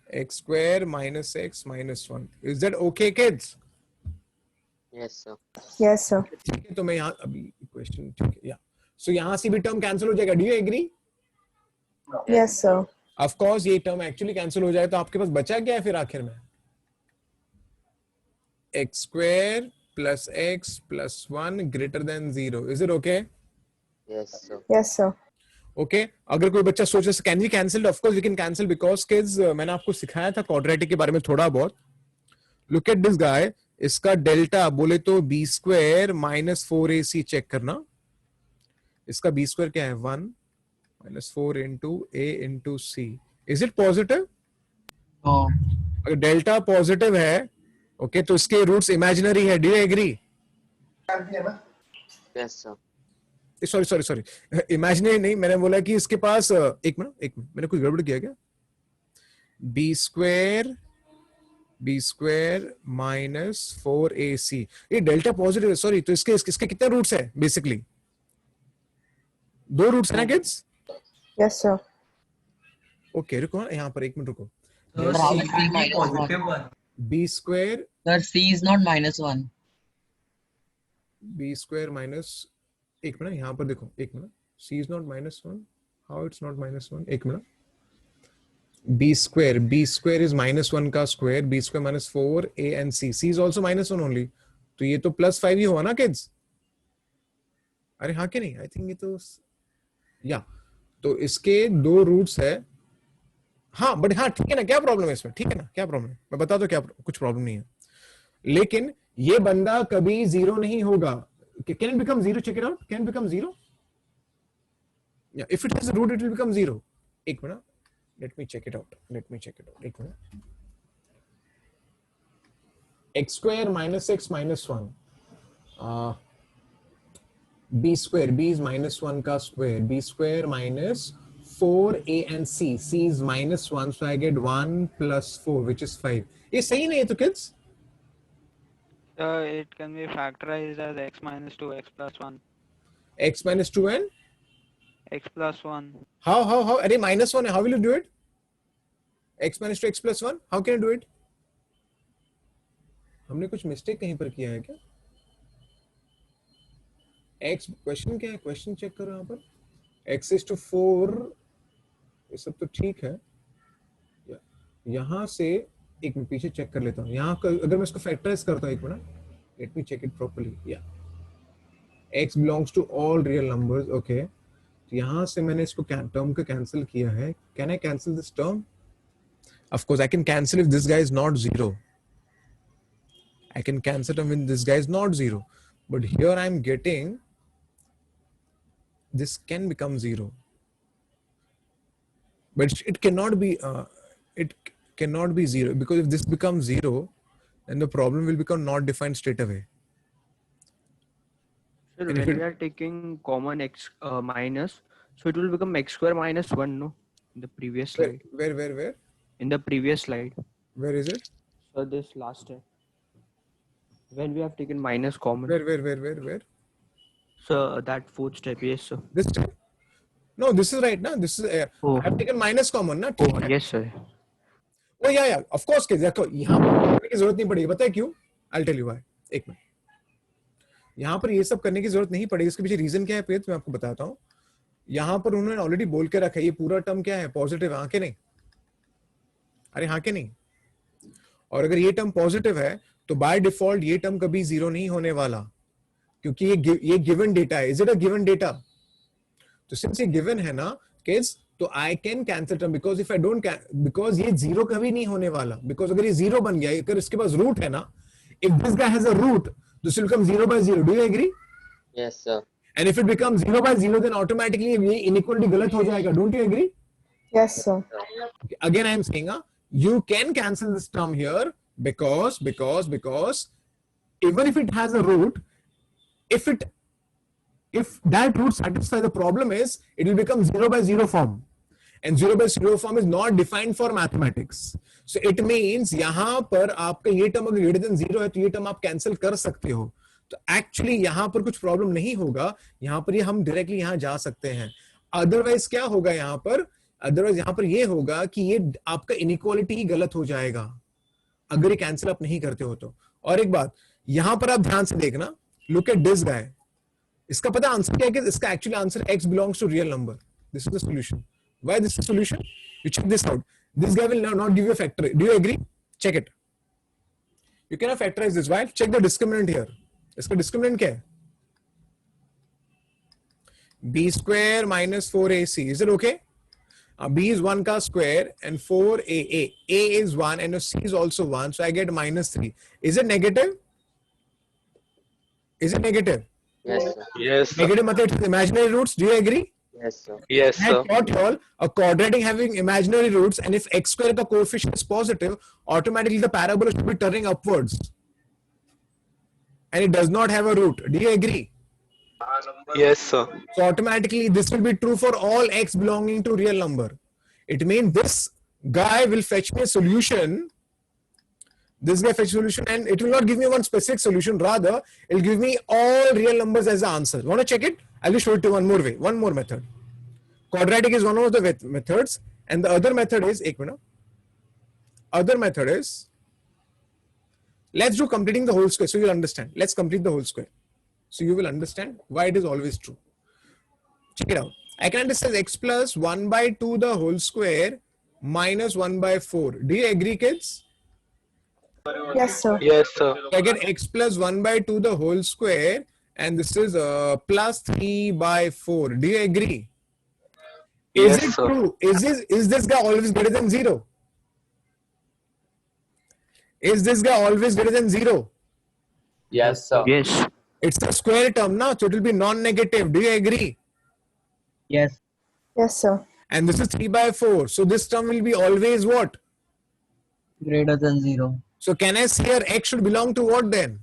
X square minus x minus 1. Is that okay, kids? Yes, sir. Yes, sir. ठीक है तो मैं यहाँ अभी question ठीक है या सो यहाँ से भी टर्म कैंसिल हो जाएगा. Do you agree? Yes, sir. Of course ये टर्म एक्चुअली कैंसिल हो जाए तो आपके पास बचा क्या है फिर आखिर में? x square plus x plus 1 greater than 0. Is it okay? Yes, sir. Yes, sir. Okay अगर कोई बच्चा सोचे can we cancel? Of course we can cancel because kids मैंने आपको सिखाया था क्वाड्रेटिक के बारे में थोड़ा बहुत. Look at this guy. इसका डेल्टा बोले तो B square minus 4ac check करना. इसका बी स्क्वायर क्या है? 1 minus 4 into a into c. Is it positive? अगर डेल्टा पॉजिटिव है ओके तो इसके रूट्स इमेजिनरी है. Do you agree? Yes, sir. Sorry imaginary नहीं, मैंने बोला कि इसके पास एक मिनट मैंने कुछ गड़बड़ किया क्या? बी स्क्वायर माइनस 4ac ये डेल्टा पॉजिटिव है. सॉरी तो इसके कितने रूट्स है? बेसिकली 2 रूट्स है ना किड्स? Yes, sir. ओके रुको यहाँ पर एक मिनट रुको. Sir, b square C is not -1. B square minus एक मिनट यहाँ पर देखो एक minute. c is not -1. How it's not -1? एक मिनट. b square is -1 का square. b square minus 4a and c is also -1 only. तो ये तो +5 ही हुआ ना किड्स? अरे हाँ कि नहीं? आई थिंक ये तो या तो इसके 2 रूट्स है. हाँ बट हाँ ठीक है ना. क्या प्रॉब्लम है इसमें? ठीक है ना क्या प्रॉब्लम है? मैं बता दो क्या कुछ प्रॉब्लम नहीं है. लेकिन ये बंदा कभी 0 नहीं होगा. Can it become 0? Check it out. Can it become 0? Yeah, if it has a root, it will become 0. एक minute. Let me check it out. एक minute. x square minus x minus 1. b square. b is -1 का square. b square minus 4a and c. c is -1, so I get 1 plus 4, which is 5. ये सही नहीं है तो kids? It can be factorized as x minus 2 x plus 1. x minus 2 and X plus 1. how अरे -1 है. How will you do it? x minus 2 x plus 1. How can you do it? हमने कुछ mistake कहीं पर किया है क्या? x question क्या है? क्वेश्चन चेक करो यहाँ पर. x is to 4 ये सब तो ठीक है. यहाँ से एक मिनट पीछे चेक कर लेता हूँ. यहाँ अगर मैं इसको फैक्टराइज करता हूँ एक minute. Let me check it properly. या x belongs to all real numbers. Okay तो यहाँ से मैंने इसको टर्म को कैंसिल किया है. Can I cancel this term? Of course I can cancel if this guy is not 0. I can cancel them when this guy is not 0. But here I am getting this can become 0. But it cannot be 0 because if this becomes 0, then the problem will become not defined straight away. Sir, And if when it- we are taking common x minus, so it will become x square minus 1, no? In the previous slide. Where? In the previous slide. Where is it? So this last step. When we have taken minus common. Where? So that 4th step, yes, sir. This time? No, this is right now. This is Oh. I have taken minus common ना. Oh, yes, sir. Oh yeah. Of course kids. देखो यहाँ पर करने की जरूरत नहीं पड़ेगी. पता है क्यों? I'll tell you why. एक मिनट. यहाँ पर ये सब करने की जरूरत नहीं पड़ेगी. इसके पीछे रीजन क्या है प्रीत? मैं आपको बताता हूँ. यहाँ पर उन्होंने ऑलरेडी बोल के रखा है ये पूरा टर्म क्या है? पॉजिटिव है. हाँ के नहीं? अरे हाँ के नहीं? और अगर ये टर्म पॉजिटिव है तो बाय डिफॉल्ट ये टर्म कभी 0 नहीं होने वाला क्योंकि ये गिवन डेटा है. Is it a given data? तो सिंस ये गिवन है ना किड्स तो I can cancel term because if I don't, because ये जीरो कभी नहीं होने वाला, बिकॉज अगर ये जीरो बन गया, अगर इसके पास रूट है ना, if this guy has a root, this will come 0 by 0. Do you agree? Yes, sir. And if it becomes 0 by 0 then automatically ये इनइक्वालिटी गलत हो जाएगा. Don't you agree? Yes, sir. Again I am saying you can cancel this term here because even if it has a root, if that root satisfies the problem is it will become 0 by 0 form, and 0 by 0 form is not defined for mathematics. So it means यहाँ पर आपका ये term अगर greater than 0 है तो ये term आप cancel कर सकते हो. तो actually यहाँ पर कुछ problem नहीं होगा, यहाँ पर ये हम directly यहाँ जा सकते हैं. Otherwise क्या होगा यहाँ पर? अदरवाइज यहां पर ये होगा कि ये आपका इनइक्वालिटी ही गलत हो जाएगा अगर ये कैंसिल आप नहीं करते हो तो. और एक बात यहां पर आप ध्यान से देखना, लुक एट दिस गाय. इसका पता आंसर क्या है? कि इसका actually answer x belongs to real number. This is the solution. Why this is solution? You check this out. This guy will not give you a factor. Do you agree? Check it. You can factorise this. Why? Check the discriminant here. इसका discriminant क्या है? b square minus 4ac. Is it okay? B is 1 ka square and 4a. A is 1 and C is also 1. So I get minus 3. Is it negative? Is it negative? Yes, sir. Yes, sir. Negative matlab it's imaginary roots. Do you agree? Yes, sir. Yes, I sir. taught you all a quadratic having imaginary roots, and if x square ka coefficient is positive, automatically the parabola should be turning upwards. And it does not have a root. Do you agree? Yes, sir. So automatically this will be true for all x belonging to real number. It means this guy will fetch me a solution. This guy fetch solution and it will not give me one specific solution. Rather, it will give me all real numbers as the answer. Want to check it? I'll just show it to you one more way. One more method. Quadratic is one of the methods, and the other method is, other method is, let's do completing the whole square so you'll understand. Let's complete the whole square. So you will understand why it is always true. Check it out. I can understand x plus 1 by 2 the whole square minus 1 by 4. Do you agree, kids? Yes, sir. Yes, sir. I get x plus 1 by 2 the whole square, and this is plus 3 by 4. Do you agree? Is Yes, it sir. true? Is this guy always greater than 0? Is this guy always greater than 0? Yes, sir. Yes. It's a square term now, so it will be non-negative. Do you agree? Yes. Yes, sir. And this is 3 by 4. So this term will be always what? Greater than 0. So can I say here x should belong to what then?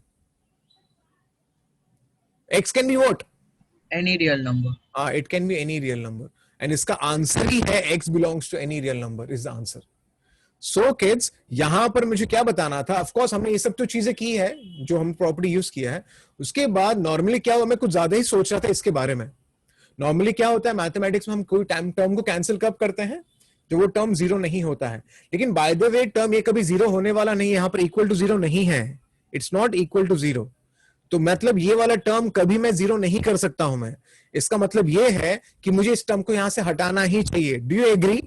X can be what? Any real number. It can be any real number. And इसका answer ही है x belongs to any real number is the answer. So kids, यहाँ पर मुझे क्या बताना था? Of course हमने ये सब तो चीजें की है जो हम प्रॉपर्टी यूज किया है. उसके बाद नॉर्मली क्या हुआ, मैं कुछ ज्यादा ही सोच रहा था इसके बारे में. नॉर्मली क्या होता है मैथमेटिक्स में, हम कोई टर्म को कैंसिल कब करते हैं? जो वो टर्म जीरो नहीं होता है. लेकिन बाय द वे टर्म ये कभी जीरो होने वाला नहीं है. यहाँ पर इक्वल टू जीरो नहीं है. It's not equal to zero. तो मतलब ये वाला टर्म कभी मैं जीरो नहीं कर सकता हूं मैं. इसका मतलब ये है कि मुझे इस टर्म को यहां से हटाना ही चाहिए. Do you agree?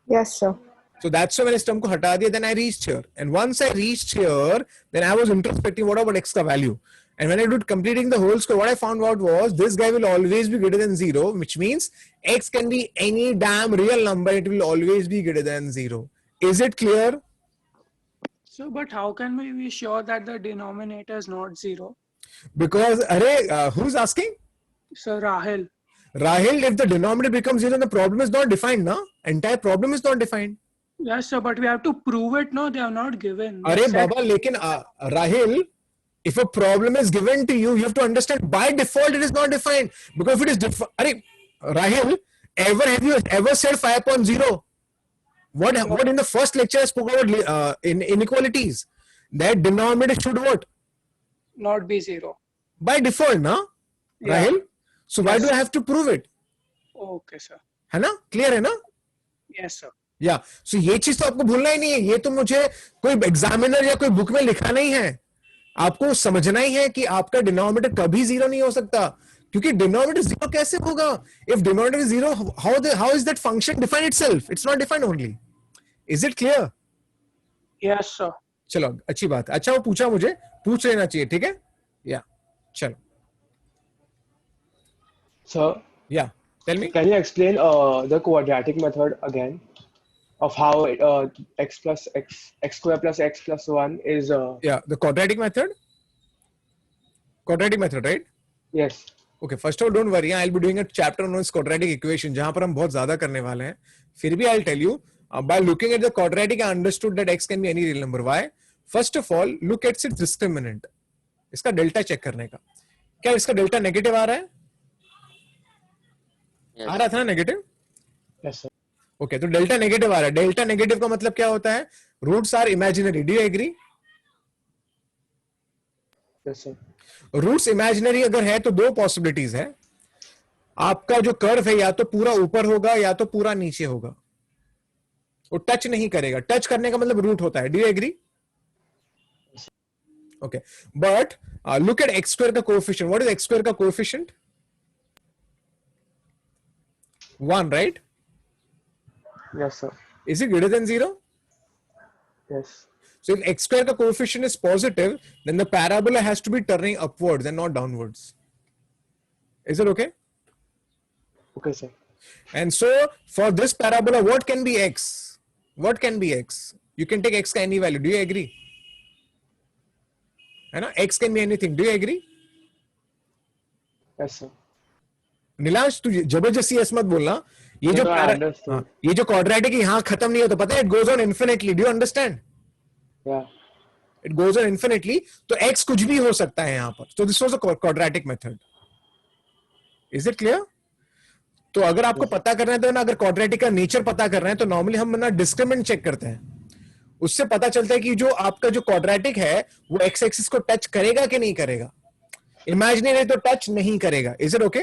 Yes, sir. So that's why मैंने इस टर्म को हटा दिया. Then I reached here, and once I reached here, then I was introspecting what about x का value. And when I did completing the whole square, what I found out was this guy will always be greater than 0, which means x can be any damn real number. It will always be greater than 0. Is it clear? So, but how can we be sure that the denominator is not 0? Because, who's asking? So, Rahil. Rahil, if the denominator becomes 0, the problem is not defined, no? Entire problem is not defined. Yes, sir, but we have to prove it. No, they are not given. They Arey said- Baba, lekin Rahil, if a problem is given to you, you have to understand by default it is not defined. Because if it is Rahil, have you ever said 5 upon 0? What in the first lecture I spoke about in inequalities? That denominator should what? Not be 0. By default, na? Yeah. Rahil? So why Yes. do I have to prove it? Okay, sir. है ना? Clear है ना? Yes, sir. या सो ये चीज तो आपको भूलना ही नहीं है. ये तो मुझे कोई एग्जामिनर या कोई बुक में लिखा नहीं है. आपको समझना ही है कि आपका डिनोमिनेटर कभी जीरो नहीं हो सकता. क्योंकि डिनोमिनेटर जीरो कैसे होगा? If denominator is zero, how is that function define itself? It's not defined only. Is it clear? Yes, sir. चलो अच्छी बात. अच्छा वो पूछा, मुझे पूछ लेना चाहिए. ठीक है. या चलो. Sir, या Tell me. Can you explain the quadratic method again of how x square plus x plus 1 is Yeah, the quadratic method. Quadratic method, right? yes. Okay, first of all, don't worry. I'll be doing a chapter on this quadratic equation, जहां पर हम बहुत ज्यादा करने वाले हैं. फिर भी I'll tell you, by looking at the quadratic, I understood that x can be any real number. Why? First of all, look at its discriminant. इसका डेल्टा चेक करने का. क्या इसका डेल्टा नेगेटिव आ रहा है? Yes. आ रहा था ना नेगेटिव? Yes sir. ओके, तो डेल्टा नेगेटिव आ रहा है. डेल्टा नेगेटिव का मतलब क्या होता है? Roots are imaginary. Do you agree? Yes sir. Roots imaginary अगर है तो दो पॉसिबिलिटीज है. आपका जो कर्व है या तो पूरा ऊपर होगा या तो पूरा नीचे होगा. वो टच नहीं करेगा. टच करने का मतलब रूट होता है. Do you agree? Okay, but look at x square का coefficient. What is x square का coefficient? 1, right? Yes sir. Is it greater than 0? Yes. So if x square ka coefficient is positive, then the parabola has to be turning upwards and not downwards. Is it okay? Okay sir. And so for this parabola, what can be x? What can be x? You can take x ka any value. Do you agree? है ना? X can be anything. Do you agree? Yes sir. Nilash, तू जबरदस्ती ऐसे मत बोलना. ये जो No, I understood. ये जो quadratic यहाँ खत्म नहीं होता, पता है? It goes on infinitely. Do you understand? Yeah. It goes on infinitely. तो x कुछ भी हो सकता है यहाँ पर. So this was a quadratic method. Is it clear? तो अगर आपको पता करना है तो ना, अगर क्वाड्रेटिक का नेचर पता करना है तो नॉर्मली हम ना डिस्क्रिमिनेंट चेक करते हैं. उससे पता चलता है कि जो आपका जो क्वाड्रेटिक है वो एक्स एक्सिस को टच करेगा कि नहीं करेगा. इमेजिनरी तो टच नहीं करेगा. Is it okay?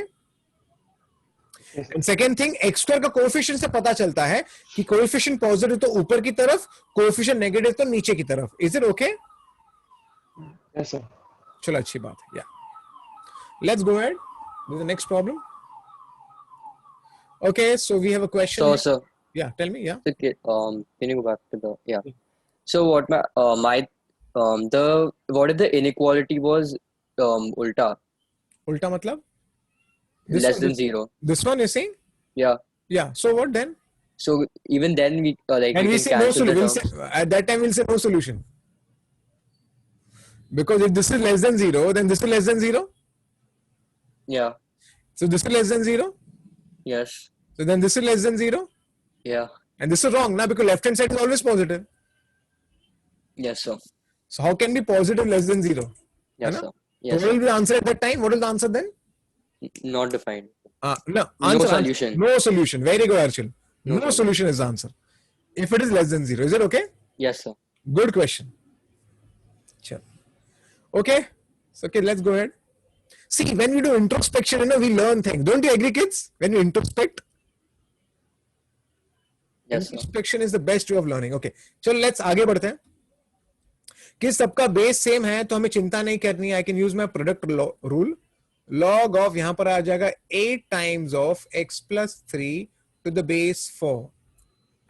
And second thing, x square का कोएफिशिएंट से पता चलता है कि कोएफिशिएंट पॉजिटिव तो ऊपर की तरफ, कोएफिशिएंट नेगेटिव तो नीचे की तरफ. Is it okay? Yes sir. चलो, अच्छी बात है. या let's go ahead with the next problem. Okay, so we have a question. So, here. sir, Yeah, tell me. Yeah. okay, can you go back to the yeah? So what what if the inequality was ulta, Ulta matlab? less than 0? This one is saying? Yeah. Yeah. So what then? So even then we like And we we can say no cancel the solution. terms. At that time, we'll say no solution. Because if this is less than 0, then this is less than 0. Yeah. So this is less than 0. Yes. So then this is less than 0. Yeah. And this is wrong now, because left hand side is always positive. Yes, sir. So how can be positive less than 0? Yes, Hai na? sir. So Yes, what will be the answer at that time? What is the answer then? not defined. No, answer, solution. Answer. No solution. Very good, Archil. No No solution is the answer. If it is less than 0. Is it okay? Yes, sir. Good question. Sure. Okay. So, okay, let's go ahead. See, when we do introspection, we learn things. Don't you agree, kids? When you introspect, Yes, sir. introspection is the best way of learning. Okay. चलो, let's आगे बढ़ते हैं. कि सबका base same है तो हमें चिंता नहीं करनी है. I can use my product rule. Log of यहाँ पर आ जाएगा 8 times of x plus 3 to the base 4.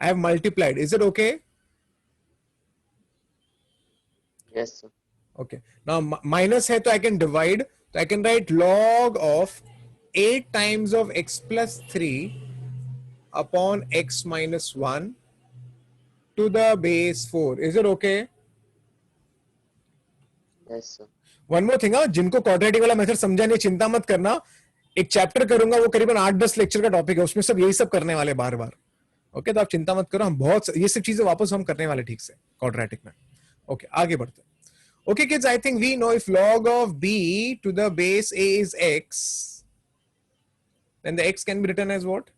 I have multiplied. Is it okay? Yes, sir. Okay. Now minus है तो I can divide. So I can write log of 8 times of x plus 3 upon x minus 1 to the base 4. Is it okay? Yes, sir. One more thing, जिनको quadratic वाला method समझा नहीं, चिंता मत करना. एक चैप्टर करूंगा, वो करीबन 8-10 लेक्चर का टॉपिक है, उसमें सब यही सब करने वाले बार बार. ओके, तो आप चिंता मत करो, हम बहुत ये सब चीजें वापस हम करने वाले ठीक से क्वाड्रेटिक में. ओके, आगे बढ़ते हैं. Okay, kids, I think we know if log of b to the base a is x, then the x can be written as what?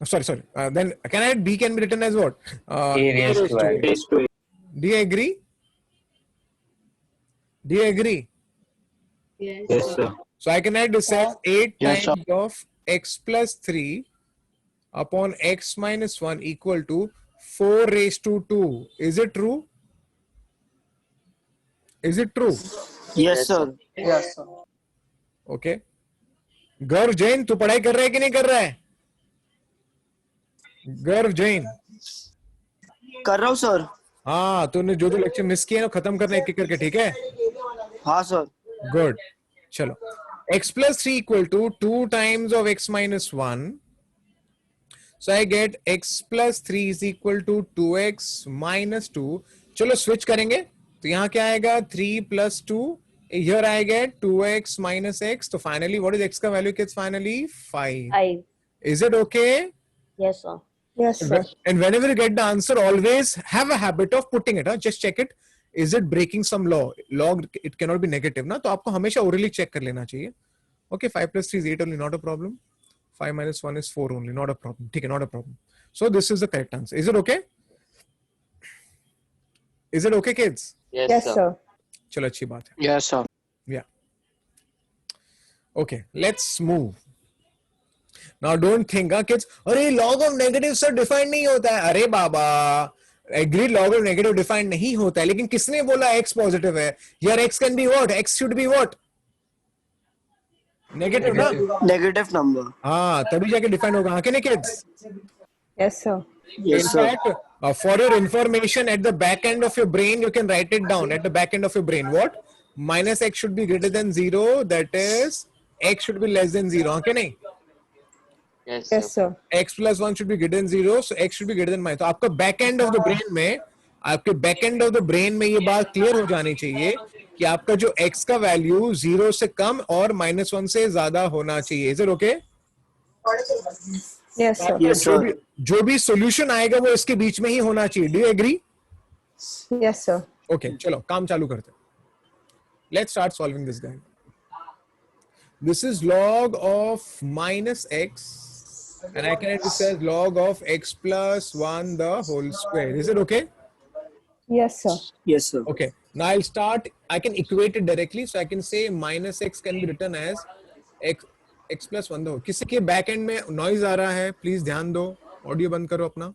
Sorry. Then can I add b can be written as what? A raised to a. Raised to a. Do you agree? Do you agree? Yes, sir. So I can write this as 8 Yes, sir. times of x plus 3 upon x minus 1 equal to 4 raised to 2. Is it true? Is it true? Yes, sir. Yes, sir. Okay. गर्व जैन, तू पढ़ाई कर रहा है कि नहीं कर रहा है? गर्व जैन, कर रहा हूँ सर. हाँ, तूने जो लेक्चर मिस किए ना खत्म करना एक एक करके, ठीक है? हाँ सर. गुड. चलो, x plus 3 equal to 2 times of x minus 1. So I get x plus 3 is equal to 2x minus 2. चलो switch करेंगे तो यहाँ क्या आएगा 3 plus 2. Here I get 2x minus x. So finally what is x का value kids? Finally 5. 5. Is it okay? Yes, sir. Yes, sir. And whenever you get the answer, always have a habit of putting it. Just check it. Is it breaking some law? Log, it cannot be negative. ना तो आपको हमेशा orally check कर लेना चाहिए. Okay, 5 plus 3 is 8 only, not a problem. 5 minus 1 is 4 only, not a problem. ठीक है, not a problem. So this is the correct answer. Is it okay? Is it okay, kids? Yes, sir. चलो अच्छी बात है. Yes, sir. Yeah. Okay, let's move. Now don't think, kids, अरे log of negative sir defined नहीं होता है. अरे बाबा, agreed log of negative defined नहीं होता है. लेकिन किसने बोला x positive है? Here x can be what? X should be what? Negative ना? Negative number. हाँ, तभी जाके define होगा. हाँ कि नहीं kids? Yes, sir. Yes, In sir. fact, for your information, at the back end of your brain, you can write it down. At the back end of your brain, what? Minus x should be greater than 0. That is, x should be less than 0. हाँ कि नहीं? Yes, sir. x plus 1 should be greater than 0, so x should be greater than minus. तो आपका back end of the brain में, आपके back end of the brain में ये बात clear हो जानी चाहिए कि आपका जो x का value 0 से कम और -1 से ज्यादा होना चाहिए. Is it okay? Yes, sir. Yes, sir. जो भी solution आएगा वो इसके बीच में ही होना चाहिए. Do you agree? Yes, sir. Okay, चलो काम चालू करते हैं. Let's start solving this guy. This is log of minus x. And I can write this as log of x plus 1 the whole square. Is it okay? Yes, sir. Yes, sir. Okay. Now I'll start. I can equate it directly. So I can say minus x can be written as x plus 1 the whole. किसी के back end में noise आ रहा है. Please ध्यान दो. Audio बंद करो अपना.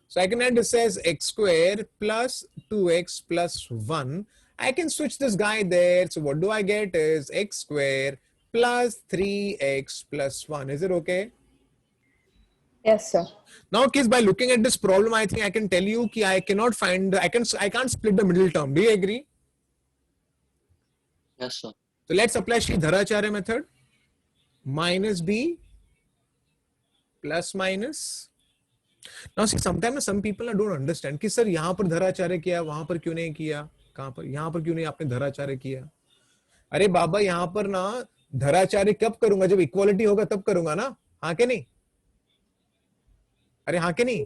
So I can write this as x square plus 2x plus 1. I can switch this guy there. So what do I get is x square plus 3x plus 1. Is it okay? Yes, sir. Now, kids, by looking at this problem, I think I can tell you that I cannot find, I can't split the middle term. Do you agree? Yes, sir. So let's apply Sri Dharacharya method. Minus b plus minus. Now, see, sometimes some people don't understand कि sir यहाँ पर धराचार्य किया, वहाँ पर क्यों नहीं किया, कहाँ पर, यहाँ पर क्यों नहीं आपने धराचार्य किया? अरे बाबा, यहाँ पर ना धराचार्य कब करूंगा, जब इक्वालिटी होगा तब करूंगा ना, हाँ के नहीं? अरे हाँ के नहीं?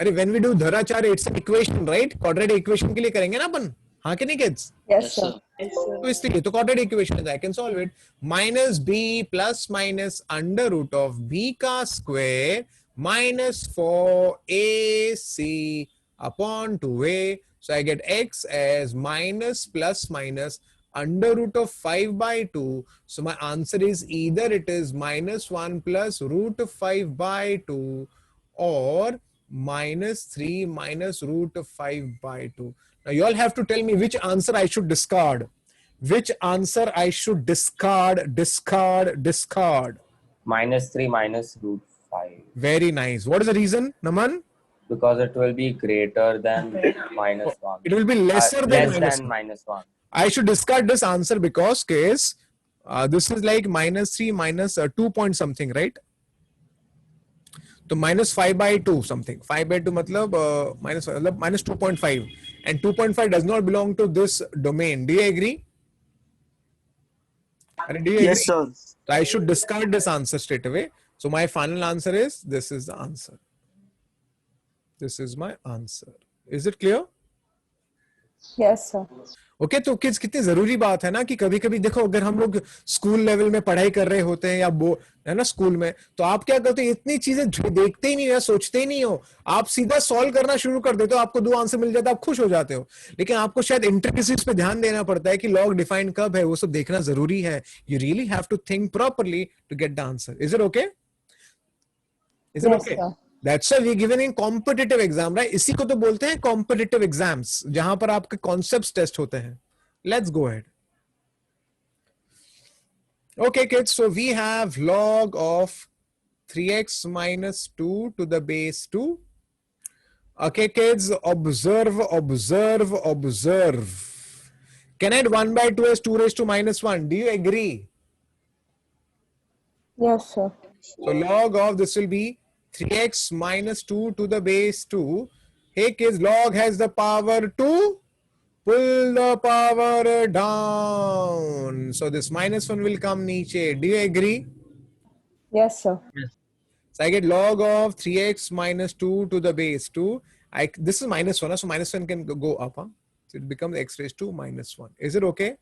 अरे when we do धराचार्य, it's an equation, right? Quadratic equation के लिए करेंगे ना अपन, हाँ के नहीं kids? Yes, sir. तो इसलिए तो quadratic equation is I can solve it. Minus b plus minus under root of b का square minus 4ac upon 2a. So I get x as minus plus minus under root of 5 by 2. So my answer is either it is minus 1 plus root of 5 by 2 or minus 3 minus root of 5 by 2. Now you all have to tell me which answer I should discard. Which answer I should discard. Minus 3 minus root 5. Very nice. What is the reason, Naman? Because it will be greater than minus 1. It will be lesser than less minus 1. than minus 1. I should discard this answer because case this is like minus 3 minus 2 point something, right? So minus 5 by 2 something. 5 by 2 matlab minus 2.5, and 2.5 does not belong to this domain. Do you agree? Do you agree? Yes, sir. So I should discard this answer straight away. So my final answer is this is the answer. This is my answer. Is it clear? Yes, sir. Okay तो kids कितनी जरूरी बात है ना कि कभी कभी देखो अगर हम लोग स्कूल लेवल में पढ़ाई कर रहे होते हैं या वो है ना स्कूल में, तो आप क्या करते हो, इतनी चीजें देखते ही नहीं हो, सोचते ही नहीं हो, आप सीधा सॉल्व करना शुरू कर देते हो, आपको 2 आंसर मिल जाता है, आप खुश हो जाते हो. लेकिन आपको शायद इंट्रिकेसीज पे ध्यान देना पड़ता है कि लॉग डिफाइन कब है, वो सब देखना जरूरी है. You really have to think properly to get the answer. Is it okay? Is it okay? That's why we're given in competitive exam, right? इसी को तो बोलते हैं competitive exams, जहां पर आपके concepts test होते हैं. Let's go ahead. Okay, kids. So we have log of 3x minus 2 to the base 2. Okay, kids. Observe. Can I add 1 by 2 as 2 raised to minus 1? Do you agree? Yes, sir. So log of this will be 3x minus 2 to the base 2. Hey kids, log has the power to pull the power down. So this minus 1 will come niche. Do you agree? Yes, sir. So I get log of 3x minus 2 to the base 2. This is minus 1, so minus 1 can go up. Huh? So it becomes x raised to minus 1. Is it okay?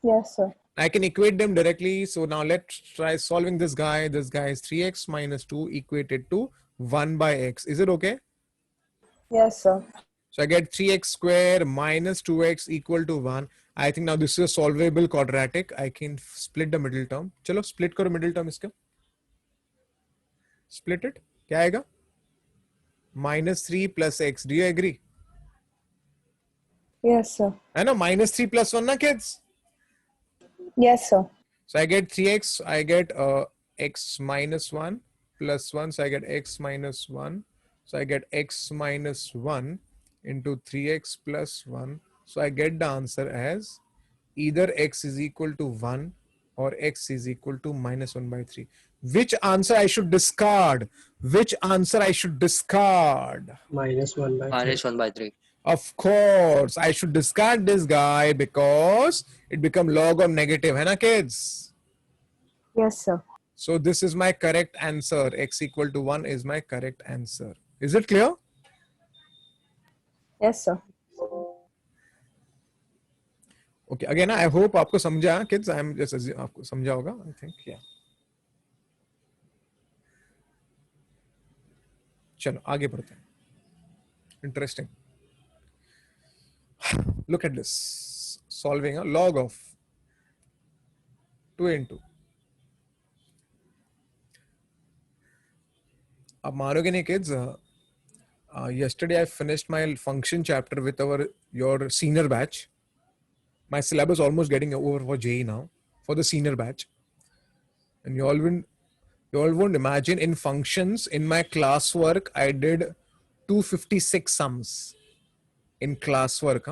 Yes, sir. I can equate them directly. So now let's try solving this guy. This guy is 3x minus 2 equated to 1 by x. Is it okay? Yes, sir. So I get 3x square minus 2x equal to 1. I think now this is a solvable quadratic. I can split the middle term. Chalo, split karo middle term iska. Split it. क्या आएगा? Minus 3 plus x. Do you agree? Yes, sir. I know minus 3 plus 1 na kids. Yes, sir. So I get 3x. I get x minus 1 plus 1. So I get x minus 1. So I get x minus 1 into 3x plus 1. So I get the answer as either x is equal to 1 or x is equal to minus 1 by 3. Which answer I should discard? Which answer I should discard? Minus 1 by 3. minus 1 by 3. Of course, I should discard this guy because it become log of negative, hai na kids? Yes, sir. So this is my correct answer. X equal to 1 is my correct answer. Is it clear? Yes, sir. Okay, again, I hope आपको समझा kids. I am just आपको समझा होगा. I think, yeah. चलो आगे बढ़ते हैं. Interesting. Look at this. Solving a log of 2 into. अब मानोगे नहीं kids. Yesterday I finished my function chapter with your senior batch. My syllabus almost getting over for JE now for the senior batch. And you all won't imagine in functions in my classwork I did 256 sums in classwork.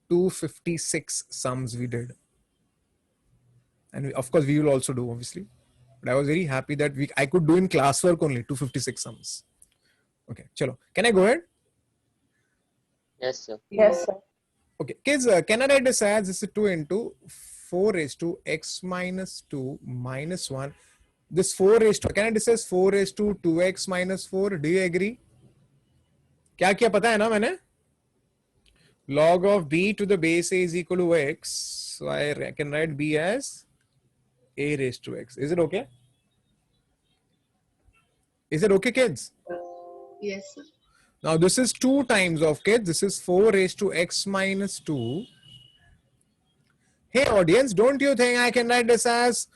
256 sums we did. And of course we will also do obviously. But I was very happy that I could do in classwork only 256 sums. Okay, chalo. Can I go ahead? Yes, sir. Yes, sir. Okay, kids, can I write this as this is 2 into 4 raised to x minus 2 minus 1. This 4 raised to, can I this as 4 raised to 2x minus 4? Do you agree? क्या किया पता है ना मैंने? Log of b to the base a is equal to x. So I can write b as a raised to x. Is it okay? Is it okay, kids? Yes, sir. Now this is 2 times of kids. This is 4 raised to x minus 2. Hey audience, don't you think I can write this as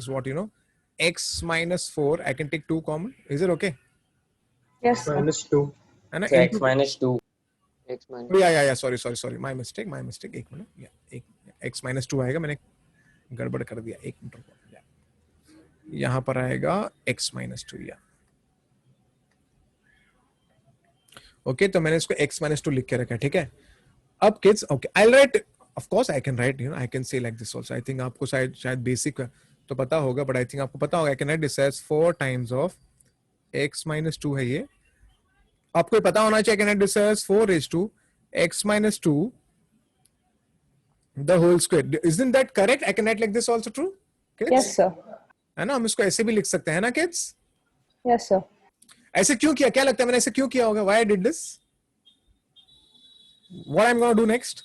what, you know, x minus 4. I can take 2 common. Is it okay? Yes, sir. minus 2. And So x minus 2. X minus yeah. Sorry. My mistake. एक minute. Yeah. X minus 2 आएगा. मैंने गड़बड़ कर दिया. एक minute. यहाँ पर आएगा x minus 2. या ओके, तो मैंने इसको x minus 2 लिख के रखा है. ठीक है. अब kids, okay, I'll write. Of course, I can write. You know, I can say like this also. I think आपको शायद basic तो पता होगा, but I think आपको पता होगा. I can write this as 4 times of x minus 2 है ये. आपको पता होना चाहिए. I can write this as 4 raised to x minus 2 the whole square. Isn't that correct? I can write like this also, true? Kids? Yes, sir. है ना, हम इसको ऐसे भी लिख सकते हैं ना kids? Yes, sir. ऐसे क्यों किया? क्या लगता है मैंने ऐसे क्यों किया होगा? Why I did this? What I'm gonna do next?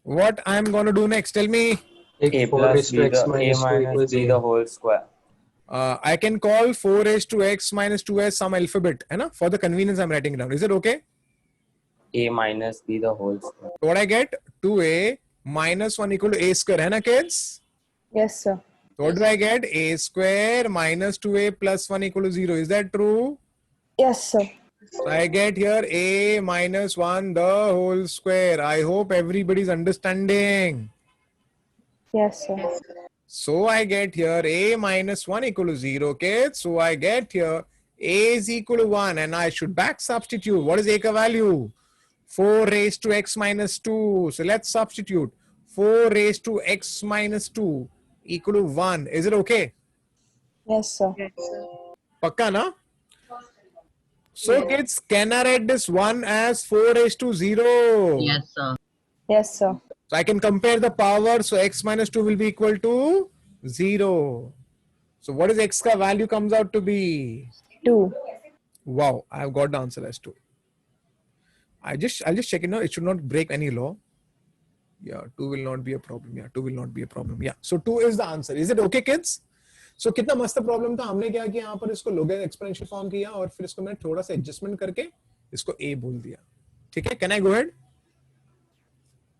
What I'm gonna do next? Tell me. A plus b the a minus b the whole square. I can call 4 raised to x minus 2 as some alphabet, है ना? For the convenience, I'm writing it down. Is it okay? A minus b the whole square. So what I get? 2a minus 1 equal to a square, है ना kids? Yes, sir. So what do I get? A square minus 2a plus 1 equal to 0. Is that true? Yes, sir. So I get here a minus 1 the whole square. I hope everybody's understanding. Yes, sir. So I get here a minus 1 equal to 0, kids. So I get here A is equal to 1 and I should back substitute. What is A ka value? 4 raised to x minus 2. So let's substitute. 4 raised to x minus 2 equal to 1. Is it okay? Yes, sir. Pakka na? So kids, can I write this 1 as 4 raised to 0? Yes, sir. Yes, sir. So I can compare the power. So x minus 2 will be equal to 0. So what is x ka value comes out to be? 2. Wow, I've got the answer as 2. I'll just check it now. It should not break any law. Yeah, 2 will not be a problem. Yeah, 2 will not be a problem. Yeah, so 2 is the answer. Is it okay, kids? So कितना मस्त problem था. हमने क्या किया यहाँ पर इसको logarithm exponential form किया और फिर इसको मैंने थोड़ा सा एडजस्टमेंट करके इसको a बोल दिया. ठीक है? Can I go ahead?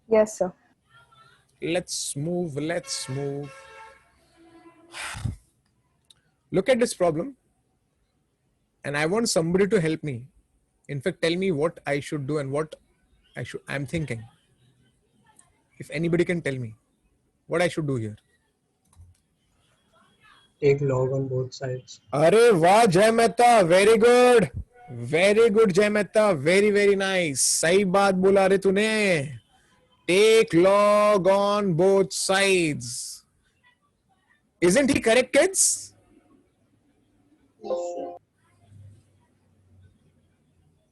Yes, sir. Let's move. Look at this problem. And I want somebody to help me. In fact, tell me what I should do and what I'm thinking. If anybody can tell me what I should do here. Take log on both sides. Arey वाह जय Mehta, very good, जय Mehta, very nice. सही बात बोला रे तूने. Take log on both sides. Isn't he correct, kids?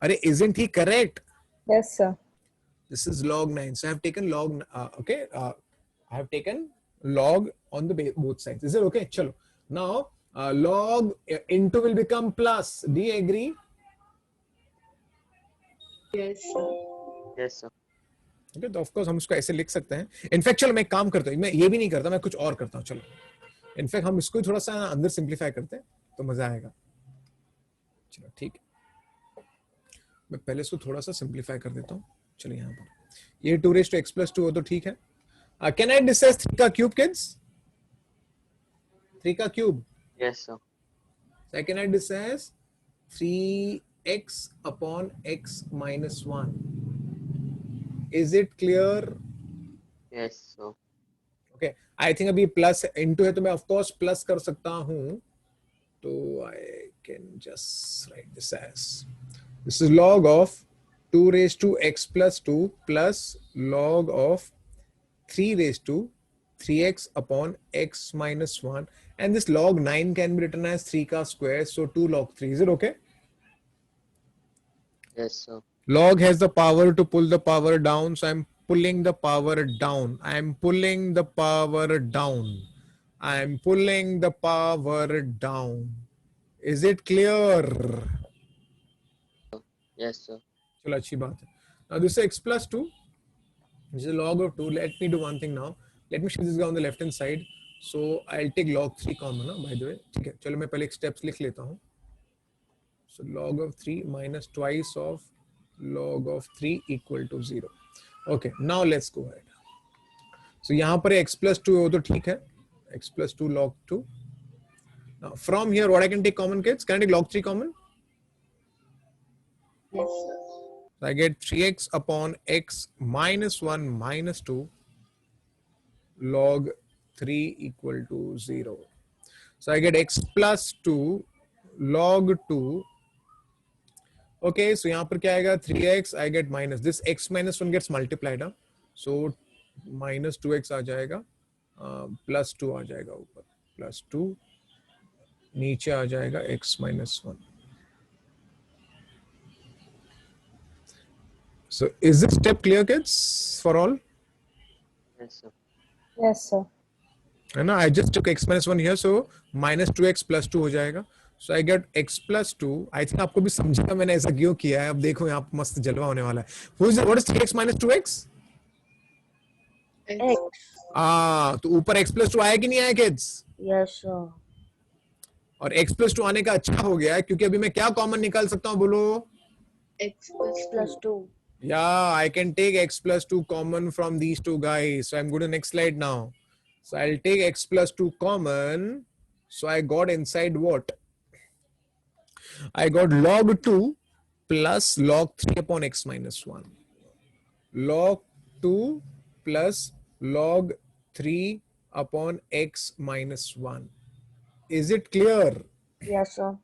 Arey, isn't he correct? Yes, sir. This is log 9. So I have taken log. Okay. I have taken log on the both sides. Is it okay? Chalo. Now log into will become plus. Do you agree? Yes, sir. Yes, sir. Okay, तो of course हम इसको ऐसे लिख सकते हैं. In fact चलो मैं एक काम करता हूँ. मैं ये भी नहीं करता. मैं कुछ और करता हूँ. चलो. इनफैक्ट हम इसको थोड़ा सा अंदर सिंप्लीफाई करते हैं तो मजा आएगा. चलो ठीक है. मैं पहले इसको थोड़ा सा सिंप्लीफाई कर देता हूँ. चलिए यहाँ पर ये 2 raised to x plus 2 हो तो ठीक है. Can I this as 3 का cube, kids? 3 का cube. Yes, sir. So I can write this as 3x upon x minus 1. Is it clear? Yes, sir. Okay. I think अभी plus into है तो मैं of course plus कर सकता हूँ. तो I can just write this as, this is log of 2 raised to x plus 2 plus log of 3 raised to 3x upon x minus 1, and this log 9 can be written as 3 ka square, so 2 log 3. Is it okay? Yes, sir. Log has the power to pull the power down, so I'm pulling the power down. I'm pulling the power down. I'm pulling the power down. Is it clear? Yes, sir. चलो अच्छी बात है. Now this is x plus 2. This is a log of 2. Let me do one thing now. Let me shift this guy on the left hand side. So I'll take log 3 common, by the way. ठीक है. चलो मैं पहले steps लिख लेता हूँ. So log of 3 minus twice of log of 3 equal to 0. Okay. Now let's go ahead. So यहाँ पर x plus 2 हो तो ठीक है. X plus 2 log 2. Now from here, what I can take common, kids? Can I take log 3 common? Yes, sir. So I get 3x upon x minus 1 minus 2 log 3 equal to 0. So I get x plus 2 log 2. Okay, so यहाँ पर क्या आएगा? 3x, I get minus. This x minus 1 gets multiplied. So minus 2x आ जाएगा. Plus 2 आ जाएगा ऊपर. Plus 2. नीचे आ जाएगा x minus 1. So is this step clear, kids, for all? Yes, sir. Yes, sir. And I just took x minus 1 here, so minus 2x plus 2 हो जाएगा. So I get x plus 2. I think आपको भी समझेगा मैंने ऐसा क्यों किया है. अब देखो यहाँ मस्त जलवा होने वाला है. What is 3x minus 2x? X. तो ऊपर x plus 2 आया कि नहीं आया, kids? Yes, sir. और x plus 2 आने का अच्छा हो गया है क्योंकि अभी मैं क्या कॉमन निकाल सकता हूँ, बोलो? X plus 2. Yeah, I can take x plus 2 common from these two guys. So I'm going to next slide now. So I'll take x plus 2 common. So I got inside what? I got log 2 plus log 3 upon x minus 1. Log 2 plus log 3 upon x minus 1. Is it clear? Yes, sir.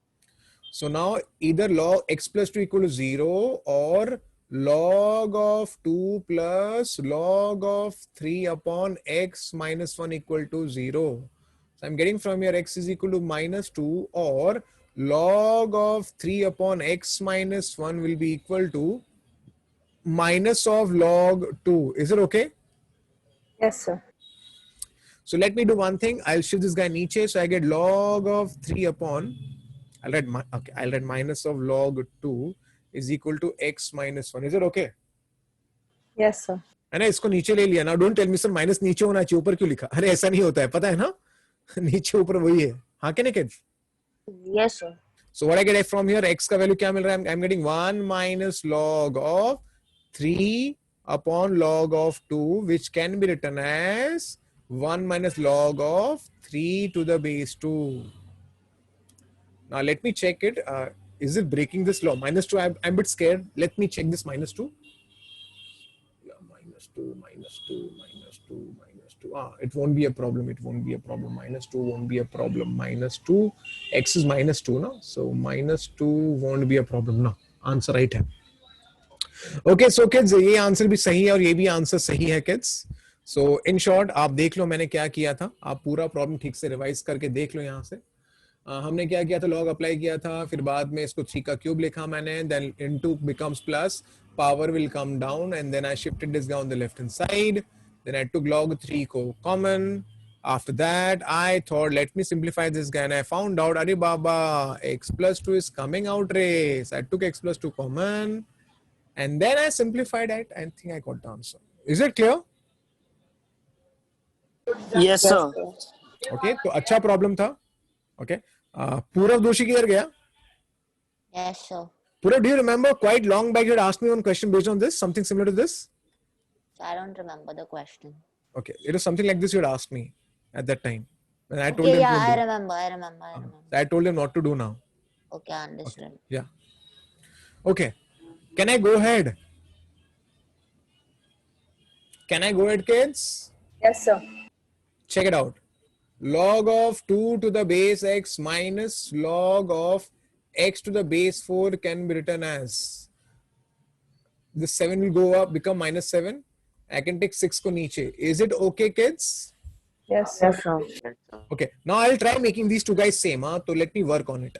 So now either log x plus 2 equal to 0 or log of 2 plus log of 3 upon x minus 1 equal to 0. So I'm getting from here x is equal to minus 2 or log of 3 upon x minus 1 will be equal to minus of log 2. Is it okay? Yes, sir. So let me do one thing. I'll shift this guy niche. So I get log of 3 upon, I'll write minus of log 2 is equal to x minus 1. Is it okay? Yes, sir. है ना, इसको नीचे ले लिया ना. Don't tell me sir minus नीचे होना चाहिए, ऊपर क्यों लिखा? अरे ऐसा नहीं होता है, पता है ना. नीचे ऊपर वही है. हाँ क्या नहीं kids? Yes, sir. So what I get from here, x का वैल्यू क्या मिल रहा है? I'm getting 1 minus log of 3 upon log of 2, which can be written as 1 minus log of 3 to the base 2. Now let me check it. Is it breaking this law? Minus 2, I'm a bit scared. Let me check this minus 2. Yeah, minus 2, minus 2, minus 2, minus 2. It won't be a problem. It won't be a problem. Minus 2 won't be a problem. Minus 2. X is minus 2, no? So minus 2 won't be a problem, no? Answer right है. Okay, so kids, ये answer भी सही है और ये भी answer सही है kids. So in short, आप देख लो मैंने क्या किया था. आप पूरा प्रॉब्लम ठीक से रिवाइज करके देख लो यहाँ से. हमने क्या किया था, लॉग अप्लाई किया था, फिर बाद में इसको 3 का क्यूब लिखा मैंने, then into becomes plus, power will come down and then I shifted this down the left hand side, then I took log 3 को common. After that I thought let me simplify this guy and I found out अरे बाबा x plus 2 is coming out रे. So I took x plus 2 common and then I simplified it. I think I got the answer. Is it clear? Yes, sir. Okay, तो अच्छा problem था. Okay. Purav Doshi किधर गया? Yes, sir. Purav, do you remember quite long back you had asked me one question based on this, something similar to this? I don't remember the question. Okay, it was something like this you had asked me at that time. And I told Okay, him yeah, to I do. remember. I told him not to do now. Okay, I understood. Yeah. Okay. Can I go ahead? Can I go ahead, kids? Yes, sir. Check it out. Log of 2 to the base x minus log of x to the base 4 can be written as, this 7 will go up, become minus 7. I can take 6 ko niche. Is it okay, kids? Yes, sir. Okay. Now I'll try making these two guys same. So let me work on it.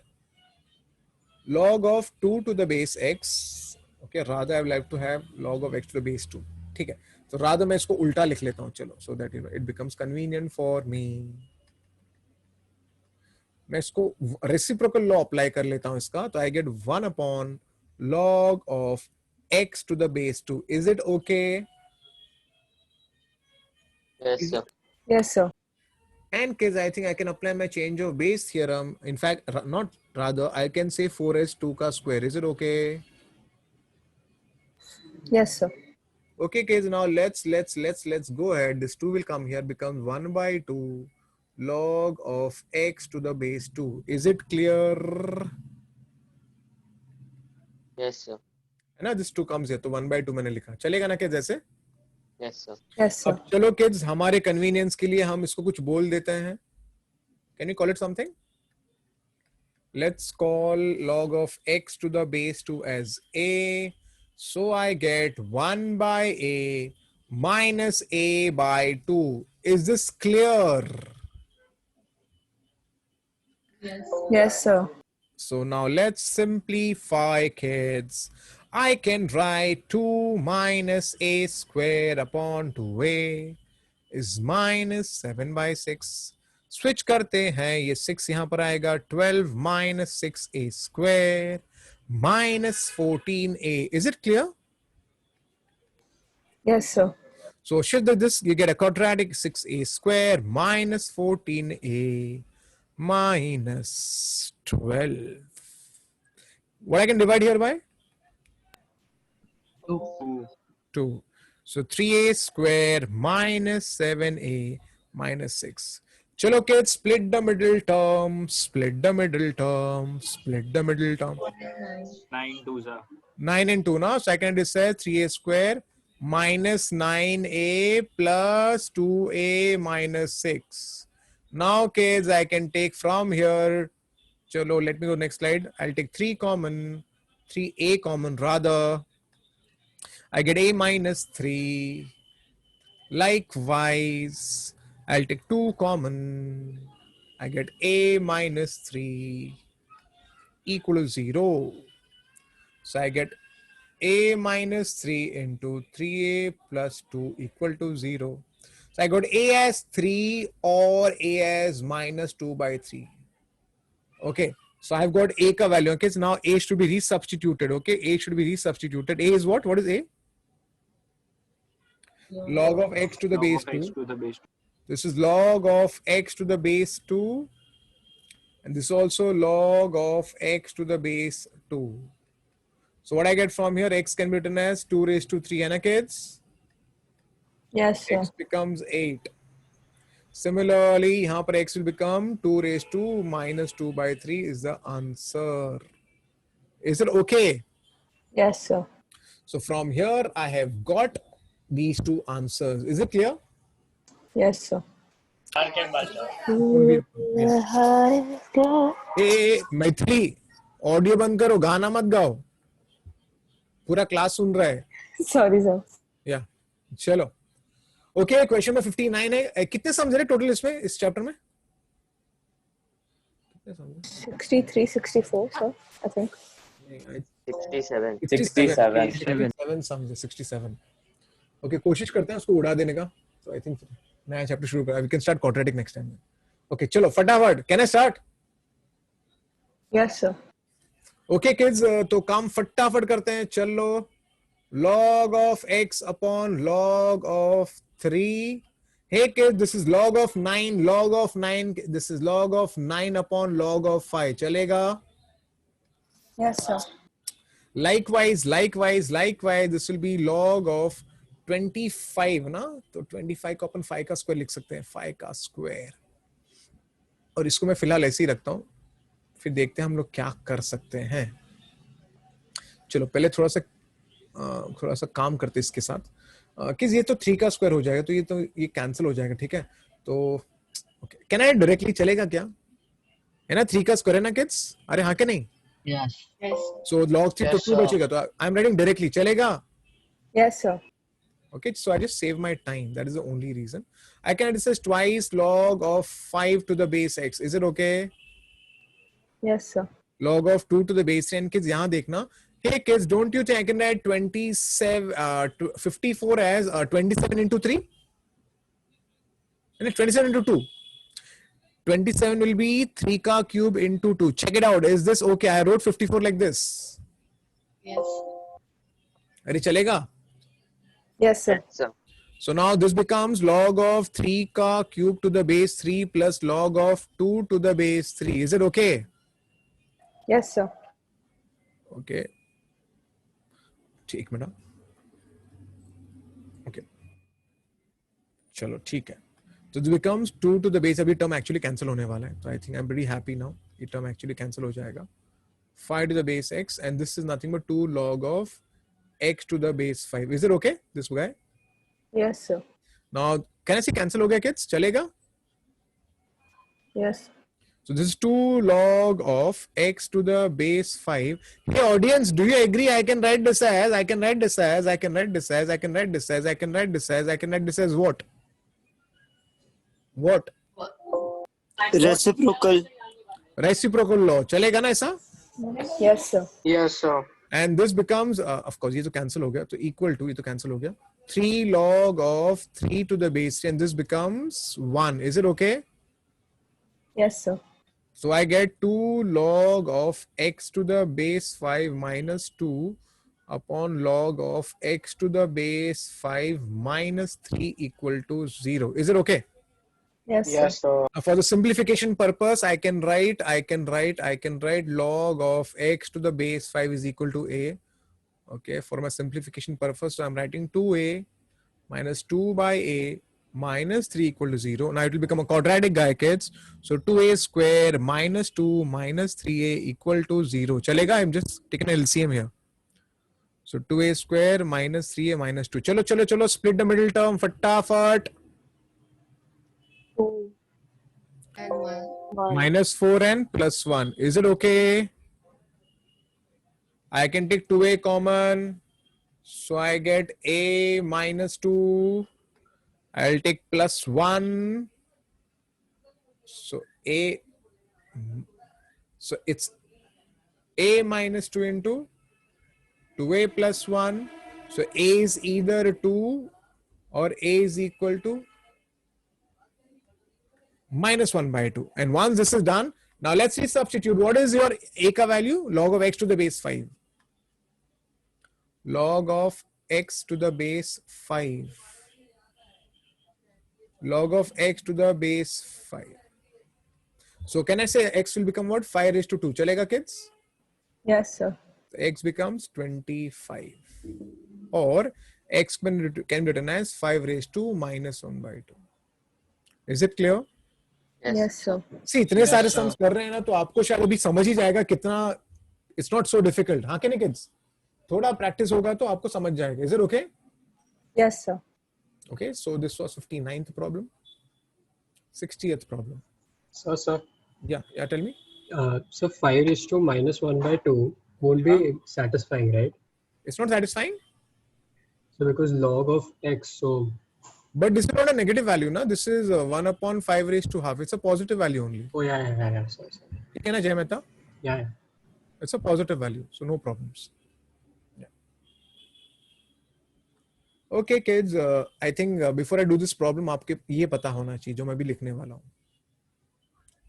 Log of 2 to the base x. Okay. Rather I would like to have log of x to the base 2. ठीक है. So rather मैं इसको उल्टा लिख लेता हूँ. चलो. So that it becomes convenient for me. मैं इसको reciprocal law apply कर लेता हूँ इसका. तो I get 1 upon log of x to the base 2. Is it okay? Yes, sir. Yes, sir. And kids, I think I can apply my change of base theorem. In fact, not rather, I can say 4s2 ka square. Is it okay? Yes, sir. Okay, kids, now let's go ahead. This 2 will come here, becomes 1 by 2 log of x to the base 2. Is it clear? Yes, sir. है ना, this 2 comes here, तो 1 by 2 मैंने लिखा. चलेगा ना kids ऐसे? Yes, sir. Yes, sir. अब चलो kids, हमारे convenience के लिए हम इसको कुछ बोल देते हैं. Can you call it something? Let's call log of x to the base 2 as a. So I get 1 by a minus a by 2. Is this clear? Yes. Yes, sir. So now let's simplify, kids. I can write 2 minus a square upon 2a is minus 7 by 6. Switch करते हैं, ये 6 यहाँ पर आएगा. 12 minus 6a square minus 14a. Is it clear? Yes, sir. So shift this, you get a quadratic 6a square minus 14a minus 12. What I can divide here by? 2. So 3a square minus 7a minus 6. Chalo kids, split the middle term, split the middle term, split the middle term. 9 2s are 9 and 2 now. Second is 3a square minus 9a plus 2a minus 6. Now kids, I can take from here Chalo, let me go next slide. I'll take 3 common, 3a common rather. I get a minus 3. Likewise, I'll take 2 common. I get a minus 3 equal to 0. So I get a minus 3 into 3a plus 2 equal to 0. So I got a as 3 or a as minus 2 by 3. Okay. So I've got a ka value. Okay. So now a should be resubstituted. Okay. A should be resubstituted. A is what? What is a? Log of x to the base 2. This is log of x to the base 2. And this is also log of x to the base 2. So what I get from here, x can be written as 2 raised to 3, and kids? Yes, sir. X becomes 8. Similarly, here x will become 2 raised to minus 2 by 3 is the answer. Is it okay? Yes, sir. So from here, I have got these 2 answers. Is it clear? Yes, sir. A Maithili audio बंद करो, गाना मत गाओ, पूरा class सुन रहा है. Sorry, sir. या चलो. ओके, क्वेश्चन में 59 है. कितने समझ रहे टोटल इसमें, इस चैप्टर में? 63, 64, sir, I think. 67 समझे, 67. ओके, कोशिश करते हैं उसको उड़ा देने का. तो आई थिंक नया चैप्टर शुरू करा. We can start quadratic next time. Okay चलो फटाफट. Can I start? Yes, sir. Okay kids, तो काम फटाफट करते हैं. चलो, log of x upon log of 3. Hey kids, this is log of 9, log of 9. This is log of 9 upon log of 5. चलेगा? Yes, sir. Likewise, this will be log of 25 ना. तो 25 को अपन 5 का स्क्वायर लिख सकते हैं. 5 का स्क्वायर. और इसको मैं फिलहाल ऐसे ही रखता हूँ, फिर देखते हैं हम लोग क्या कर सकते हैं. चलो पहले थोड़ा सा काम करते हैं इसके साथ. किस ये तो 3 का स्क्वायर हो जाएगा, तो ये कैंसिल हो जाएगा. ठीक है, तो ओके. कैन आई डायरेक्टली चलेगा क्या? है ना, 3 का स्क्वायर है ना किड्स? अरे हाँ के नहीं? Yes. सो log 3 तो 2 बचेगा, तो आई एम राइटिंग डायरेक्टली. चलेगा? Yes, sir. Okay, so I just save my time. That is the only reason. I can write this as twice log of 5 to the base x. Is it okay? Yes, sir. Log of 2 to the base 10. Kids, यहाँ देखना. Hey kids, don't you think I can write 54 as 27 into 3? And 27 into 2. 27 will be 3 ka cube into 2. Check it out. Is this okay? I wrote 54 like this. Yes. अरे चलेगा? Yes, sir. So now this becomes log of 3 ka cube to the base 3 plus log of 2 to the base 3. Is it okay? Yes, sir. Okay. एक minute. Okay. चलो ठीक है. So this becomes 2 to the base. अभी term actually cancel होने वाला है. So I think I'm pretty happy now. ये term actually cancel हो जाएगा. 5 to the base x, and this is nothing but 2 log of x to the base 5. Is it okay, this guy? Yes, sir. Now, can I say cancel हो गया kids? चलेगा? Yes. So this is 2 log of x to the base 5. Hey audience, do you agree? I can write this as, I can write this as, I can write this as, I can write this as, I can write this as, I can write this as what? What? Reciprocal. Reciprocal law. चलेगा ना ऐसा? Yes, sir. Yes, sir. And this becomes, of course, ये तो cancel हो गया, तो equal to, ये तो cancel हो गया. 3 log of 3 to the base 3, and this becomes 1. Is it okay? Yes, sir. So I get 2 log of x to the base 5 minus 2 upon log of x to the base 5 minus 3 equal to 0. Is it okay? Yes, Yes, sir. sir. For the simplification purpose, I can write log of x to the base 5 is equal to a. Okay, for my simplification purpose, so I'm writing 2a minus 2 by a minus 3 equal to 0. Now it will become a quadratic guy, kids. So 2a square minus 2 minus 3a equal to 0. Chalega, I'm just taking an LCM here. So 2a square minus 3a minus 2. Chalo, split the middle term, fatafat. 2 and 1. minus 4n plus 1. Is it okay? I can take 2a common. So I get a minus 2. I'll take plus 1. So it's a minus 2 into 2a plus 1. So a is either 2 or a is equal to minus 1 by 2. And once this is done, now let's substitute. What is your a ka value? Log of x to the base 5. Log of x to the base 5. Log of x to the base 5. So can I say x will become what? 5 raised to 2. Chalega, kids? Yes, sir. X becomes 25. Or x can be written as 5 raised to minus 1 by 2. Is it clear? Yes, sir. See, इतने सारे sums कर रहे हैं ना, तो आपको शायद अभी समझ ही जाएगा कितना it's not so difficult. हाँ, क्या नहीं kids? थोड़ा practice होगा तो आपको समझ जाएगा. Is it okay? Yes, sir. Okay, so this was 59th problem. 60th problem. So, sir, Yeah, tell me. so 5 is to minus 1 by 2 won't be satisfying, right? It's not satisfying. So because log of x, so But this is not a negative value, na? This is 1 upon 5 raised to half. It's a positive value only. oh yeah. Sorry. ठीक है ना जय Mehta? Yeah. It's a positive value, so no problems. Yeah. Okay, kids. I think before I do this problem, आपके ये पता होना चाहिए जो मैं भी लिखने वाला हूँ.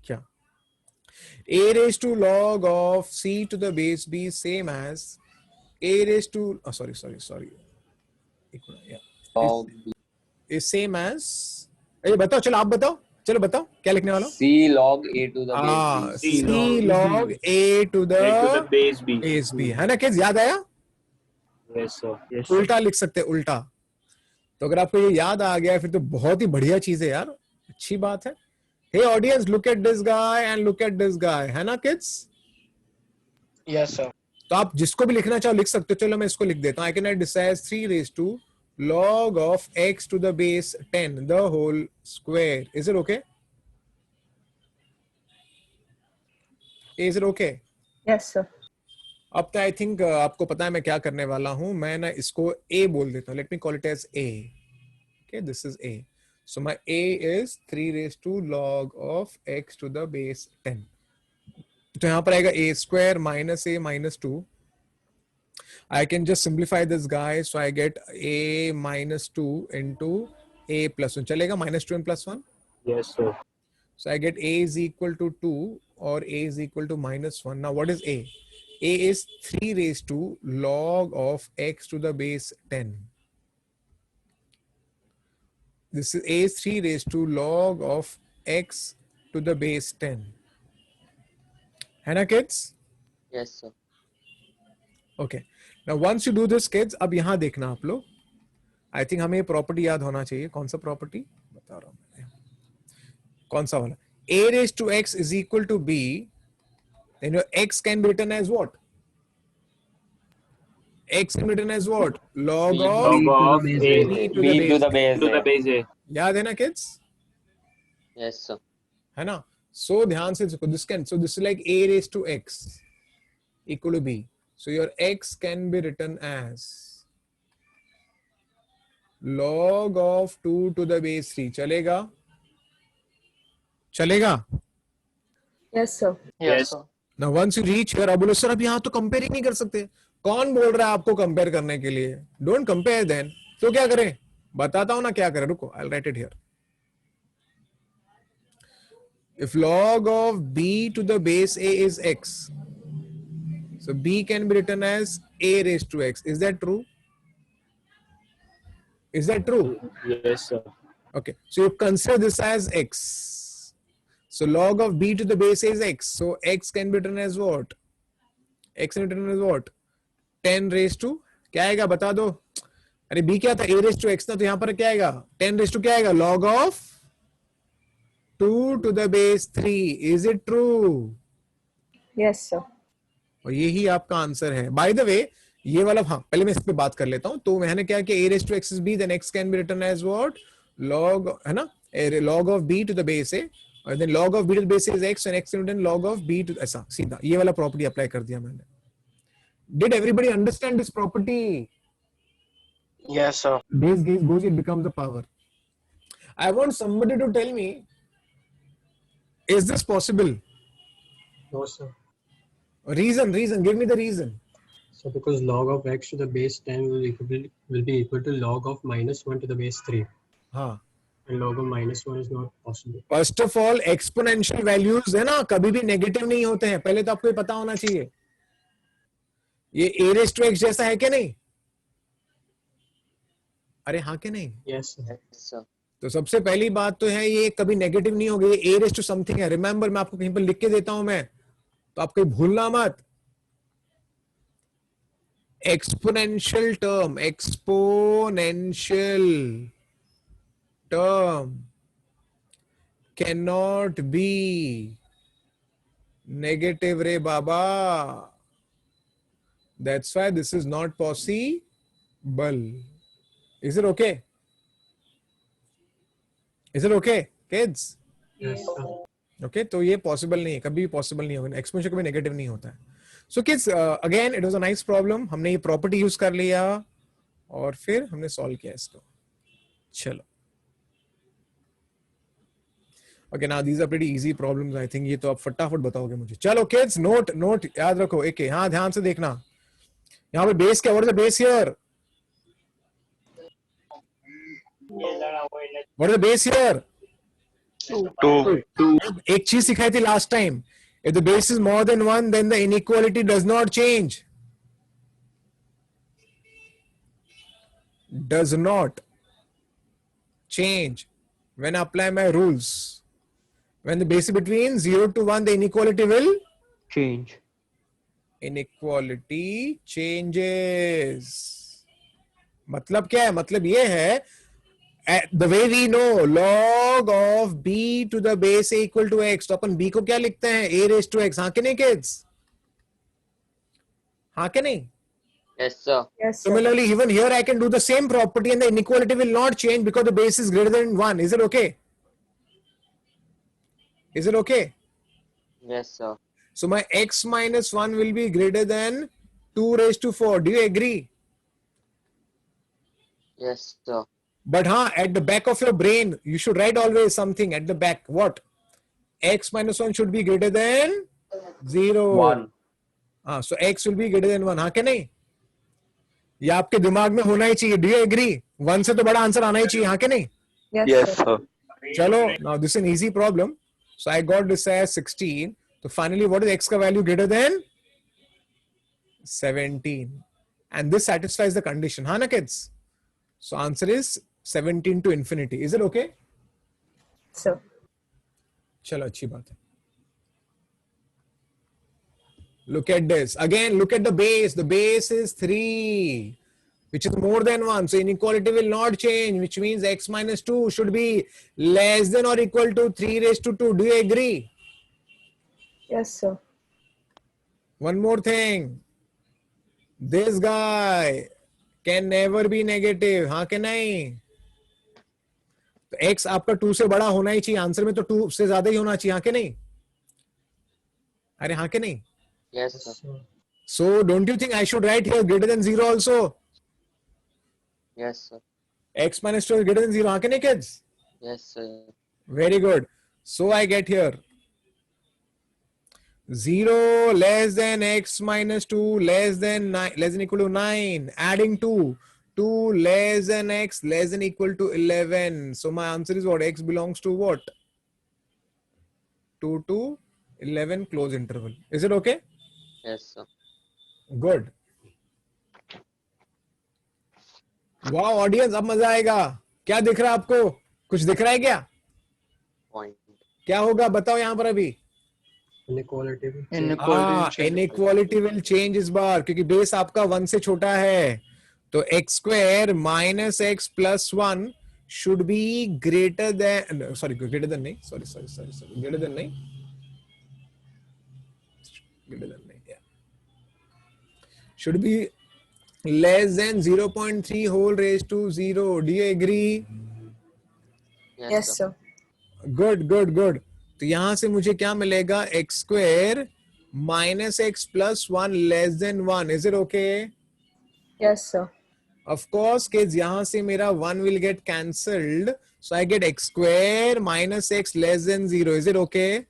क्या? A raised to log of c to the base b same as a raised to sorry. Yeah. Log Is same as. ये बताओ, चलो आप बताओ. चलो बताओ क्या लिखने वाला हूँ. C log a to the base b. C log a to the base b. base b है ना kids? याद आया? Yes, sir. Yes. उल्टा लिख सकते हैं, उल्टा. तो अगर आपको ये याद आ गया फिर तो बहुत ही बढ़िया चीज है यार, अच्छी बात है. Hey audience, look at this guy and look at this guy, है ना kids? Yes, sir. तो आप जिसको भी लिखना चाहो लिख सकते हो. चलो मैं इसको लिख देता हूँ. I can write this as 3 raised to log of x to the base 10 the whole square. Is it okay? Is it okay? Yes, sir. अब तो आई थिंक आपको पता है मैं क्या करने वाला हूं. मैं ना इसको a बोल देता हूं. Let me call it as a. Okay, this is a. So my a is 3 raised to log of x to the base 10. तो यहाँ पर आएगा a square minus a minus 2. I can just simplify this guy, so I get a minus 2 into a plus 1. चलेगा minus 2 and plus 1? Yes, sir. So I get a is equal to 2 or a is equal to minus 1. Now what is a? A is 3 raised to log of x to the base 10. This is a is 3 raised to log of x to the base 10. है ना kids? Yes, sir. Okay. Now once you do this kids, अब यहाँ देखना आप लोग. I think हमें property याद होना चाहिए. कौन सा प्रॉपर्टी बता रहा हूँ मैं. कौन सा वाला? A raised to x is equal to b. Then your x can be written as what? X can be written as what? Log of B b to the base a. याद है ना kids? Yes, sir. है ना? So ध्यान से देखो. So this is like a raised to x equal to b. So your x can be written as log of 2 to the base 3. चलेगा? चलेगा? Yes, sir. Yes, sir. Now once you reach here, अब बोलो sir अब यहाँ तो compare ही नहीं कर सकते. कौन बोल रहा है आपको कंपेयर करने के लिए? Don't compare then. तो क्या करें? बताता हूँ ना क्या करें. रुको, I'll write it here. If log of b to the base a is x, so b can be written as a raised to x. Is that true? Is that true? Yes, sir. Okay. So you consider this as x. So log of b to the base a is x. So x can be written as what? X can be written as what? 10 raised to क्या आएगा बता दो. अरे b क्या था? a raised to x ना, तो यहाँ पर क्या आएगा? 10 raised to क्या आएगा? Log of 2 to the base 3. Is it true? Yes, sir. और यही आपका आंसर है. बाय द वे ये वाला, हाँ पहले मैं इस पे बात कर लेता हूं. तो मैंने क्या किया? a raised to x is b, then x can be written as what? Log, है ना? Log of b to the base a. और then log of b to the base is x and x into log of b to ऐसा सीधा ये वाला property apply कर दिया मैंने. Did everybody understand this property? Yes, sir. Base goes, it becomes the power. I want somebody to tell me, is this possible? No, sir. Reason, give me the reason. So because log of x to the base 10 will be equal to log of minus 1 to the base 3. हाँ. And log of minus 1 is not possible. First of all, exponential values है ना कभी भी negative नहीं होते हैं. पहले तो आपको ये पता होना चाहिए. ये a raised to x जैसा है क्या नहीं? अरे हाँ क्या नहीं? Yes, sir. Yes, sir. तो सबसे पहली बात तो है ये कभी नेगेटिव नहीं होगी. ये a raised to something है. रिमेंबर मैं आपको कहीं पर लिख के देता हूं मैं, तो आप कहीं भूलना मत. Exponential term cannot be negative re baba. That's why this is not possible. Is it okay? Is it okay, kids? Yes, sir. Okay, तो ये possible नहीं है, कभी भी possible नहीं होगा. Exponential कभी negative नहीं होता है. So kids, again it was a nice problem. हमने ये property use कर लिया और फिर हमने solve किया इसको. चलो. Okay, now these are pretty easy problems. I think ये तो आप फटाफट बताओगे मुझे. चलो kids, note याद रखो. एक हाँ ध्यान से देखना. यहाँ पे base क्या? What is the base here? What is the base here? 2. एक चीज सिखाई थी last time. If the base is more than 1, then the inequality does not change. Does not change when I apply my rules. When the base is between 0 to 1, the inequality will change. Inequality changes. मतलब क्या है? मतलब ये है, the way we know log of b to the base a equal to x, तो अपन b को क्या लिखते हैं? a raised to x. हाँ कि नहीं kids? हाँ कि नहीं? Yes, sir. Yes, sir. Similarly, even here I can do the same property and the inequality will not change because the base is greater than 1. Is it okay? Is it okay? Yes, sir. So my x minus 1 will be greater than 2 raised to 4. Do you agree? Yes, sir. But at the back of your brain, you should write always something at the back. What? X minus 1 should be greater than 0. 1. So x will be greater than 1. हाँ क्या नहीं? ये आपके दिमाग में होना ही चाहिए. Do you agree? 1 से तो बड़ा आंसर आना ही चाहिए. हाँ क्या नहीं? Yes, sir. चलो, now this is an easy problem. So I got this as 16. So finally, what is x का value greater than 17? And this satisfies the condition. हाँ ना kids? So answer is 17 to infinity. Is it okay? Sir. चलो अच्छी बात है. Look at this. Again, look at the base. The base is 3, which is more than 1. So inequality will not change, which means x minus 2 should be less than or equal to 3 raised to 2. Do you agree? Yes, sir. One more thing. This guy can never be negative. हाँ के नहीं? तो x आपका 2 से बड़ा होना ही चाहिए. Answer में तो 2 से ज्यादा ही होना चाहिए. हाँ के नहीं? अरे हाँ के नहीं? Yes, sir. So don't you think I should write here greater than 0 also? Yes, sir. X minus 2 is greater than 0. हाँ के नहीं kids? Yes, sir. Very good. So I get here 0 less than x minus 2 less than equal to 9. Adding 2. 2 less than x less than equal to 11. So my answer is what? X belongs to what? 2 to 11 close interval. Is it okay? Yes, sir. Good. Wow, audience, अब मजा आएगा. क्या दिख रहा है आपको? कुछ दिख रहा है क्या? Point. क्या होगा बताओ यहाँ पर अभी? Inequality. Inequality will change इस बार क्योंकि बेस आपका 1 से छोटा है. तो x square minus x plus 1 should be greater than, sorry, greater than नहीं, sorry, greater than नहीं, yeah, should be less than 0.3 whole raised to 0. Do you agree? Yes, sir. Good. तो यहां से मुझे क्या मिलेगा? X square minus x plus one less than one. Is it okay? Yes, sir. Of course, kids, यहाँ से मेरा one will get cancelled, so I get x square minus x less than 0. Is it okay?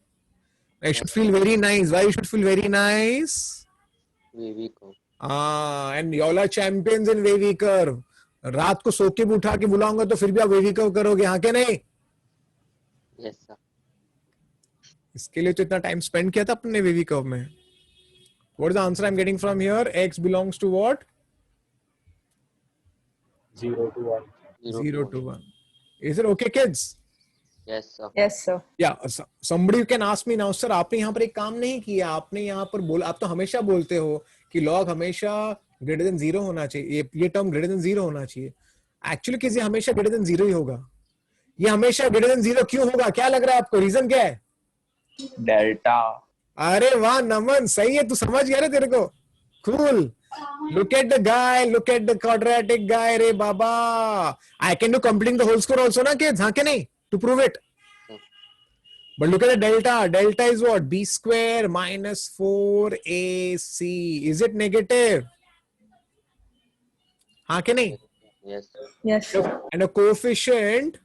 I should feel very nice. Why you should feel very nice? Wavy curve. And y'all are champions in wavy curve. रात को सो के भी उठा के बुलाऊंगा तो फिर भी आप wavy curve करोगे, हाँ के नहीं? Yes, sir. इसके लिए तो इतना टाइम स्पेंड किया था अपने wavy curve में. What is the answer I'm getting from here? X belongs to what? 0 to 1. 0 to 1. Is it okay, kids? Yes, sir. Yes, sir. Yeah, somebody can ask me now, sir, आपने यहाँ पर एक काम नहीं किया, आपने यहाँ पर बोला, आप तो हमेशा बोलते हो कि log हमेशा greater than 0 होना चाहिए, ये term greater than 0 होना चाहिए. Actually किसी हमेशा greater than 0 ही होगा. ये हमेशा greater than 0 क्यों होगा? क्या लग रहा है आपको? रीजन क्या है? Delta. अरे वाह नमन, सही है, तू समझ गया ना तेरे को. Cool. Look at the guy, look at the quadratic guy, रे बाबा. I can do completing the whole score also ना kids, हाँ के नहीं? To prove it. But look at the delta. Delta is what? B square minus 4AC. Is it negative? हाँ के नहीं? Yes, sir. Yes, sir. And a coefficient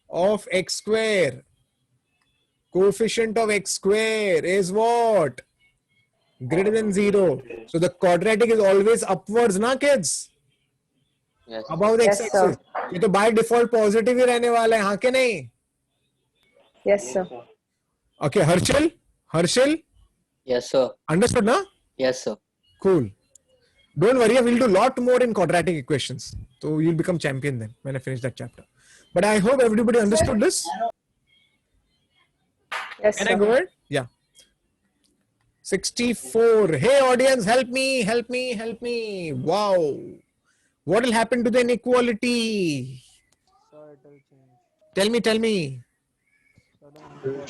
of x square. Coefficient of x square is what? Greater than 0. So the quadratic is always upwards, na kids? Yes. Above the Yes, x-axis. ये तो by default positive ही रहने वाला है, हाँ के नहीं? Yes, sir. Okay, Harshil, Yes, sir. understood na? Yes, sir. Cool. Don't worry, we'll do a lot more in quadratic equations. So you'll become champion then when I finish that chapter. But I hope everybody understood this. Yes, Can I sir. go ahead? Yeah. 64. Hey audience, help me, help me, help me. Wow. What will happen to the inequality? Tell me.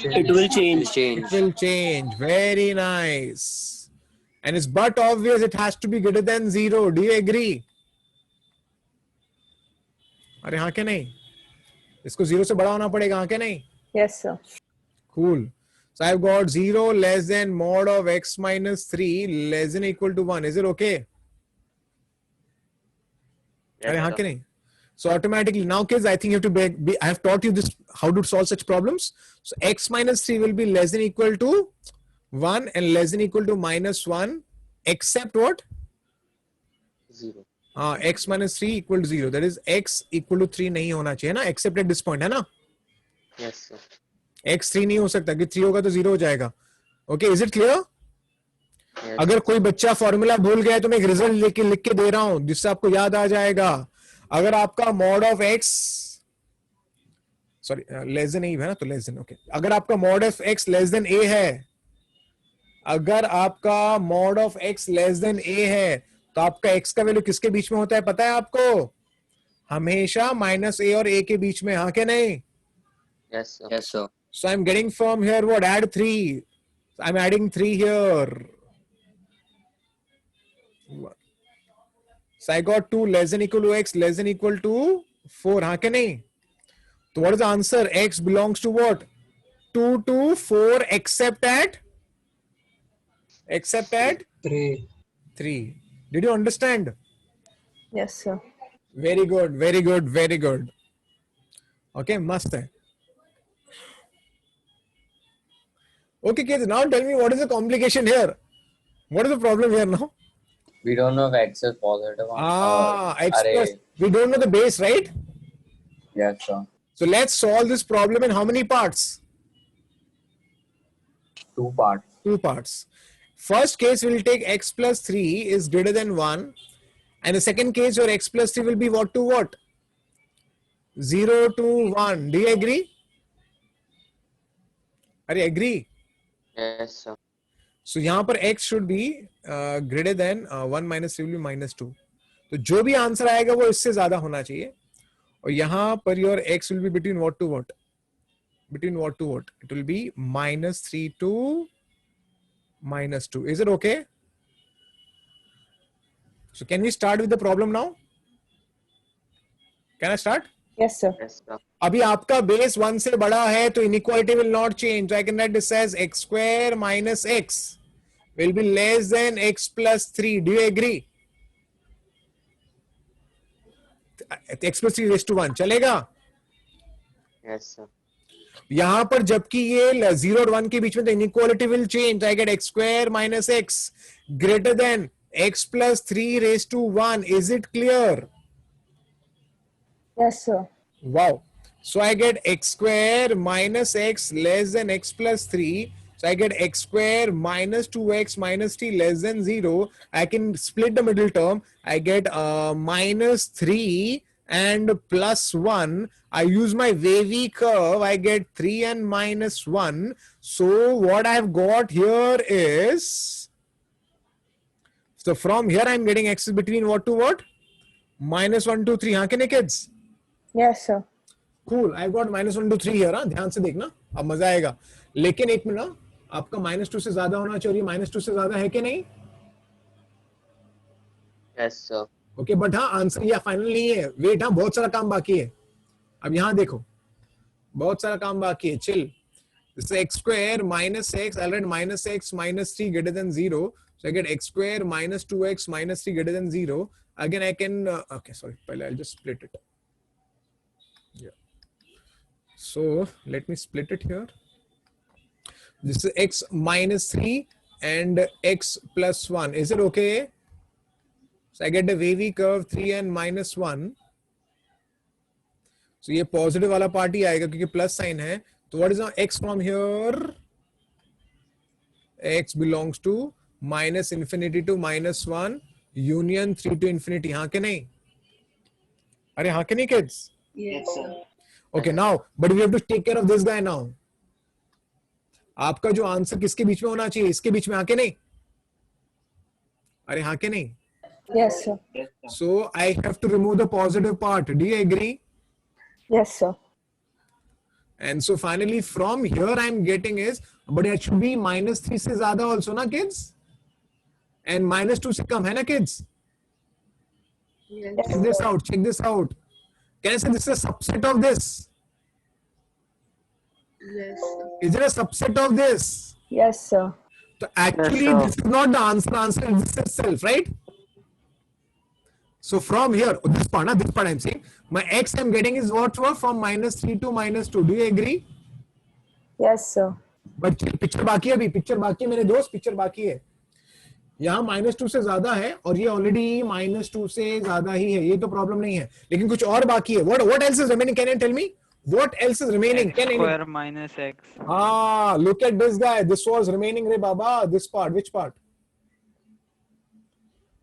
It will change. It will change. Very nice. And it's but obvious it has to be greater than 0. Do you agree? अरे हाँ के नहीं? इसको 0 से बड़ा होना पड़ेगा, हाँ के नहीं? Yes, sir. Cool. So I've got 0 less than mod of x minus 3 less than or equal to 1. Is it okay? Yes, हाँ sir. के नहीं? So automatically now kids, I think you have to I have taught you this, how to solve such problems. So x minus 3 will be less than or equal to 1 and less than or equal to minus 1 except what? 0. X minus 3 equal to 0. That is x equal to 3 नहीं होना चाहिए ना, except at this point है ना? Yes, sir. x 3 नहीं हो सकता, कि 3 होगा तो 0 हो जाएगा. Okay, is it clear? Yes. अगर कोई बच्चा फॉर्मूला भूल गया है तो मैं एक रिजल्ट लिख के दे रहा हूं जिससे आपको याद आ जाएगा. अगर आपका mod of x less than a है ना, तो लेस देन ओके. अगर आपका mod of x less than a है, अगर आपका mod of x less than a है, तो आपका एक्स का वैल्यू किसके बीच में होता है पता है आपको? हमेशा माइनस ए और ए के बीच में, हाँ के नहीं? Yes, sir. Yes, sir. So I'm getting from here what? Add 3. I'm adding 3 here. So I got 2 less than equal to x less than equal to 4. हाँ के नहीं? So what is the answer? X belongs to what? 2 to 4 except at 3. 3. Did you understand? Yes, sir. Very good, very good, very good. Okay, mast hai. Okay, kids, now tell me what is the complication here? What is the problem here now? We don't know if x is positive or X array. plus. We don't know the base, right? Yes, sir. So let's solve this problem in how many parts? 2 parts. 2 parts. First case we'll take x plus 3 is greater than 1. And the second case your x plus 3 will be what to what? 0 to 1. Do you agree? Are you agree? Yes, sir. So यहाँ पर x should be greater than 1 minus 3 will be minus 2. तो जो भी answer आएगा वो इससे ज्यादा होना चाहिए. और यहाँ पर your x will be between what to what? Between what to what? It will be minus 3 to minus 2. Is it okay? So can we start with the problem now? Can I start? Yes, sir. Yes, sir. अभी आपका base 1 से बड़ा है तो inequality will not change. I can write this as x square minus x will be less than x plus 3. Do you agree? x plus 3 raised to 1 चलेगा. Yes, sir. यहां पर जबकि ये 0 और 1 के बीच में तो inequality will change. I get x square minus x greater than x plus 3 raised to 1. Is it clear? Yes, sir. Wow. So I get x square minus x less than x plus 3. So I get x square minus 2x minus 3 less than 0. I can split the middle term. I get minus 3 and plus 1. I use my wavy curve. I get 3 and minus 1. So what I've got here is, so from here I'm getting x is between what to what? Minus 1 to 3. Huh, can you kids? Yes, sir. Cool. I've got minus 1 to 3 here. हाँ, ध्यान से देखना, अब मजा आएगा. लेकिन एक minute, आपका -2 से ज्यादा होना चाहिए. -2 से ज्यादा है कि नहीं? Yes, sir. ओके, बट हाँ आंसर या फाइनल नहीं है. वेट, हाँ बहुत सारा काम बाकी है. अब यहाँ देखो, बहुत सारा काम बाकी है. Chill. This is x square minus x. I'll write minus x minus 3 greater than 0. So I get x square minus 2x minus 3 greater than 0. Again, I can. Okay, sorry. I'll just split it. Yeah. So let me split it here. This is x minus 3 and x plus 1. Is it okay? So I get the wavy curve 3 and minus 1. So ये positive वाला part ही आएगा क्योंकि plus sign है. So what is now x from here? X belongs to minus infinity to minus 1 union 3 to infinity. हाँ के नहीं? अरे हाँ के नहीं kids? Yes, sir. Okay, now, but we have to take care of this guy now. आपका जो answer किसके बीच में होना चाहिए? इसके बीच में आके नहीं? अरे हाँ के नहीं? Yes, sir. So I have to remove the positive part. Do you agree? Yes, sir. And so finally from here I'm getting is, but it should be -3 से ज्यादा also ना kids? And -2 से कम है ना kids? Yes. Check this out. Check this out. Can I say this is a subset of this? Yes, sir. Is it a subset of this? Yes, sir. So actually, Yes, sir. this is not the answer. Answer is this itself, right? So from here, this part I'm saying, my x I'm getting is what from -3 to -2. Do you agree? Yes, sir. But picture बाकी है अभी, picture बाकी है मेरे दोस्त, picture बाकी है. यहाँ -2 से ज्यादा है और ये ऑलरेडी -2 से ज्यादा ही है. ये तो प्रॉब्लम नहीं है, लेकिन कुछ और बाकी है. What else is remaining? Can you tell me? What else is remaining? Can Square minus x. Ah, look at this guy. This was remaining, Re Baba. This part. Which part?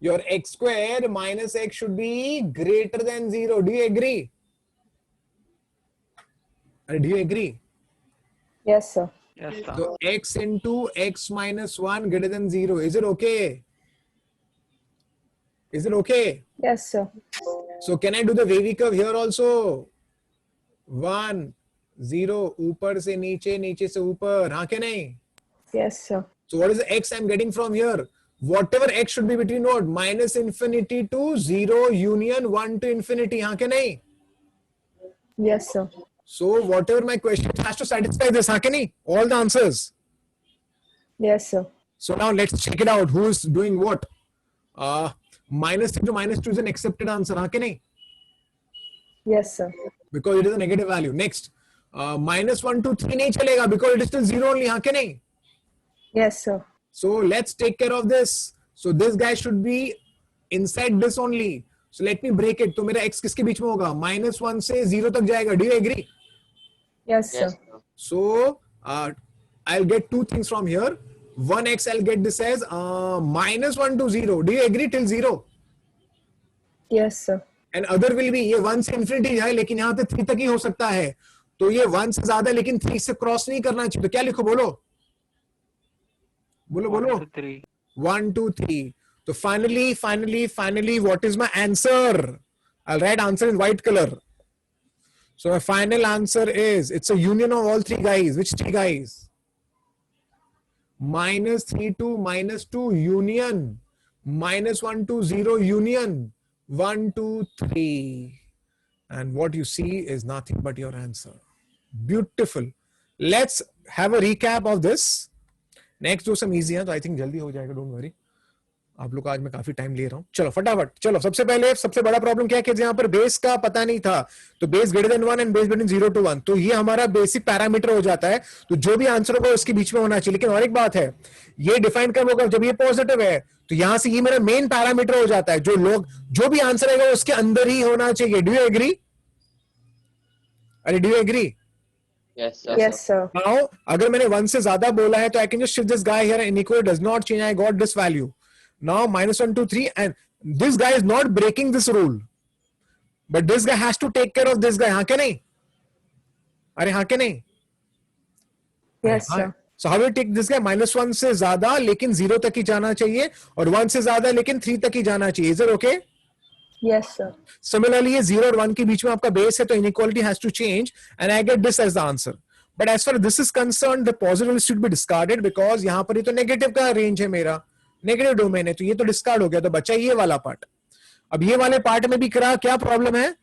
Your x square minus x should be greater than 0. Do you agree? Do you agree? Yes, sir. Yes, sir. So x into x minus 1 greater than 0. Is it okay? Is it okay? Yes, sir. So can I do the wavy curve here also? 1, 0, ऊपर से नीचे, नीचे से ऊपर. हाँ के नहीं? Yes, sir. So what is the x I'm getting from here? Whatever x should be between what? Minus infinity to 0 union 1 to infinity. हाँ के नहीं? Yes, sir. So whatever my question has to satisfy this. हाँ के नहीं? All the answers. Yes, sir. So now let's check it out. Who is doing what? -3 to -2 is an accepted answer. हाँ के नहीं? Yes, sir. Because it is a negative value. Next, -1 to 3 नहीं चलेगा because it is still 0 only. हाँ के नहीं? Yes, sir. So let's take care of this. So this guy should be inside this only. So let me break it. तो मेरा x किसके बीच में होगा? -1 से 0 तक जाएगा. Do you agree? Yes, sir. Yes, sir. So I'll get two things from here. One x I'll get this as -1 to 0. Do you agree till 0? Yes, sir. And other will be ये 1 से infinity है लेकिन यहाँ पे 3 तक ही हो सकता है. तो ये 1 से ज्यादा लेकिन 3 से क्रॉस नहीं करना चाहिए. तो क्या लिखो बोलो? बोलो बोलो. 1 to 3. 1, 2, 3. So finally, what is my answer? I'll write answer in white color. So my final answer is, it's a union of all three guys. Which three guys? -3 to -2 union. -1 to 0 union. 1, 2, 3. and what you see is nothing but your answer. Beautiful. Let's have a recap of this. Next do some easy है, तो I think जल्दी हो जाएगा, don't worry. आप लोग आज मैं काफी टाइम ले रहा हूं. चलो फटाफट. चलो सबसे पहले सबसे बड़ा प्रॉब्लम क्या है कि यहाँ पर बेस का पता नहीं था, तो base greater than 1 and base between 0 to 1, तो ये हमारा बेसिक पैरामीटर हो जाता है. तो जो भी आंसर होगा उसके बीच में होना चाहिए. लेकिन और एक बात है, ये डिफाइन कब होगा? जब ये पॉजिटिव है, तो यहां से ये मेरा मेन पैरामीटर हो जाता है. जो भी आंसर आएगा उसके अंदर ही होना चाहिए. Do you agree? अरे do you agree? Yes, sir. Yes, sir. Now, अगर मैंने 1 से ज्यादा बोला है, तो I can just shift this guy here and equal does not change. I got this value. Now -1, 2, 3, and this guy is not breaking this rule, but this guy has to take care of this guy. हाँ क्या नहीं? अरे हाँ क्या नहीं? Yes, sir. So how do you take this guy? -1 से ज्यादा लेकिन 0 तक ही जाना चाहिए, और 1 से ज्यादा लेकिन 3 तक ही जाना चाहिए. Is it okay? Yes, sir. Similarly, ये 0 और 1 के बीच में आपका बेस है, तो inequality has to change, and I get this as the answer. But as far as this is concerned, the positive should be discarded because यहाँ पर ये तो नेगेटिव का रेंज है, मेरा नेगेटिव डोमेन है, तो ये तो डिस्कार्ड हो गया. तो बचा ये वाला पार्ट. अब ये वाले पार्ट में भी क्या प्रॉब्लम है?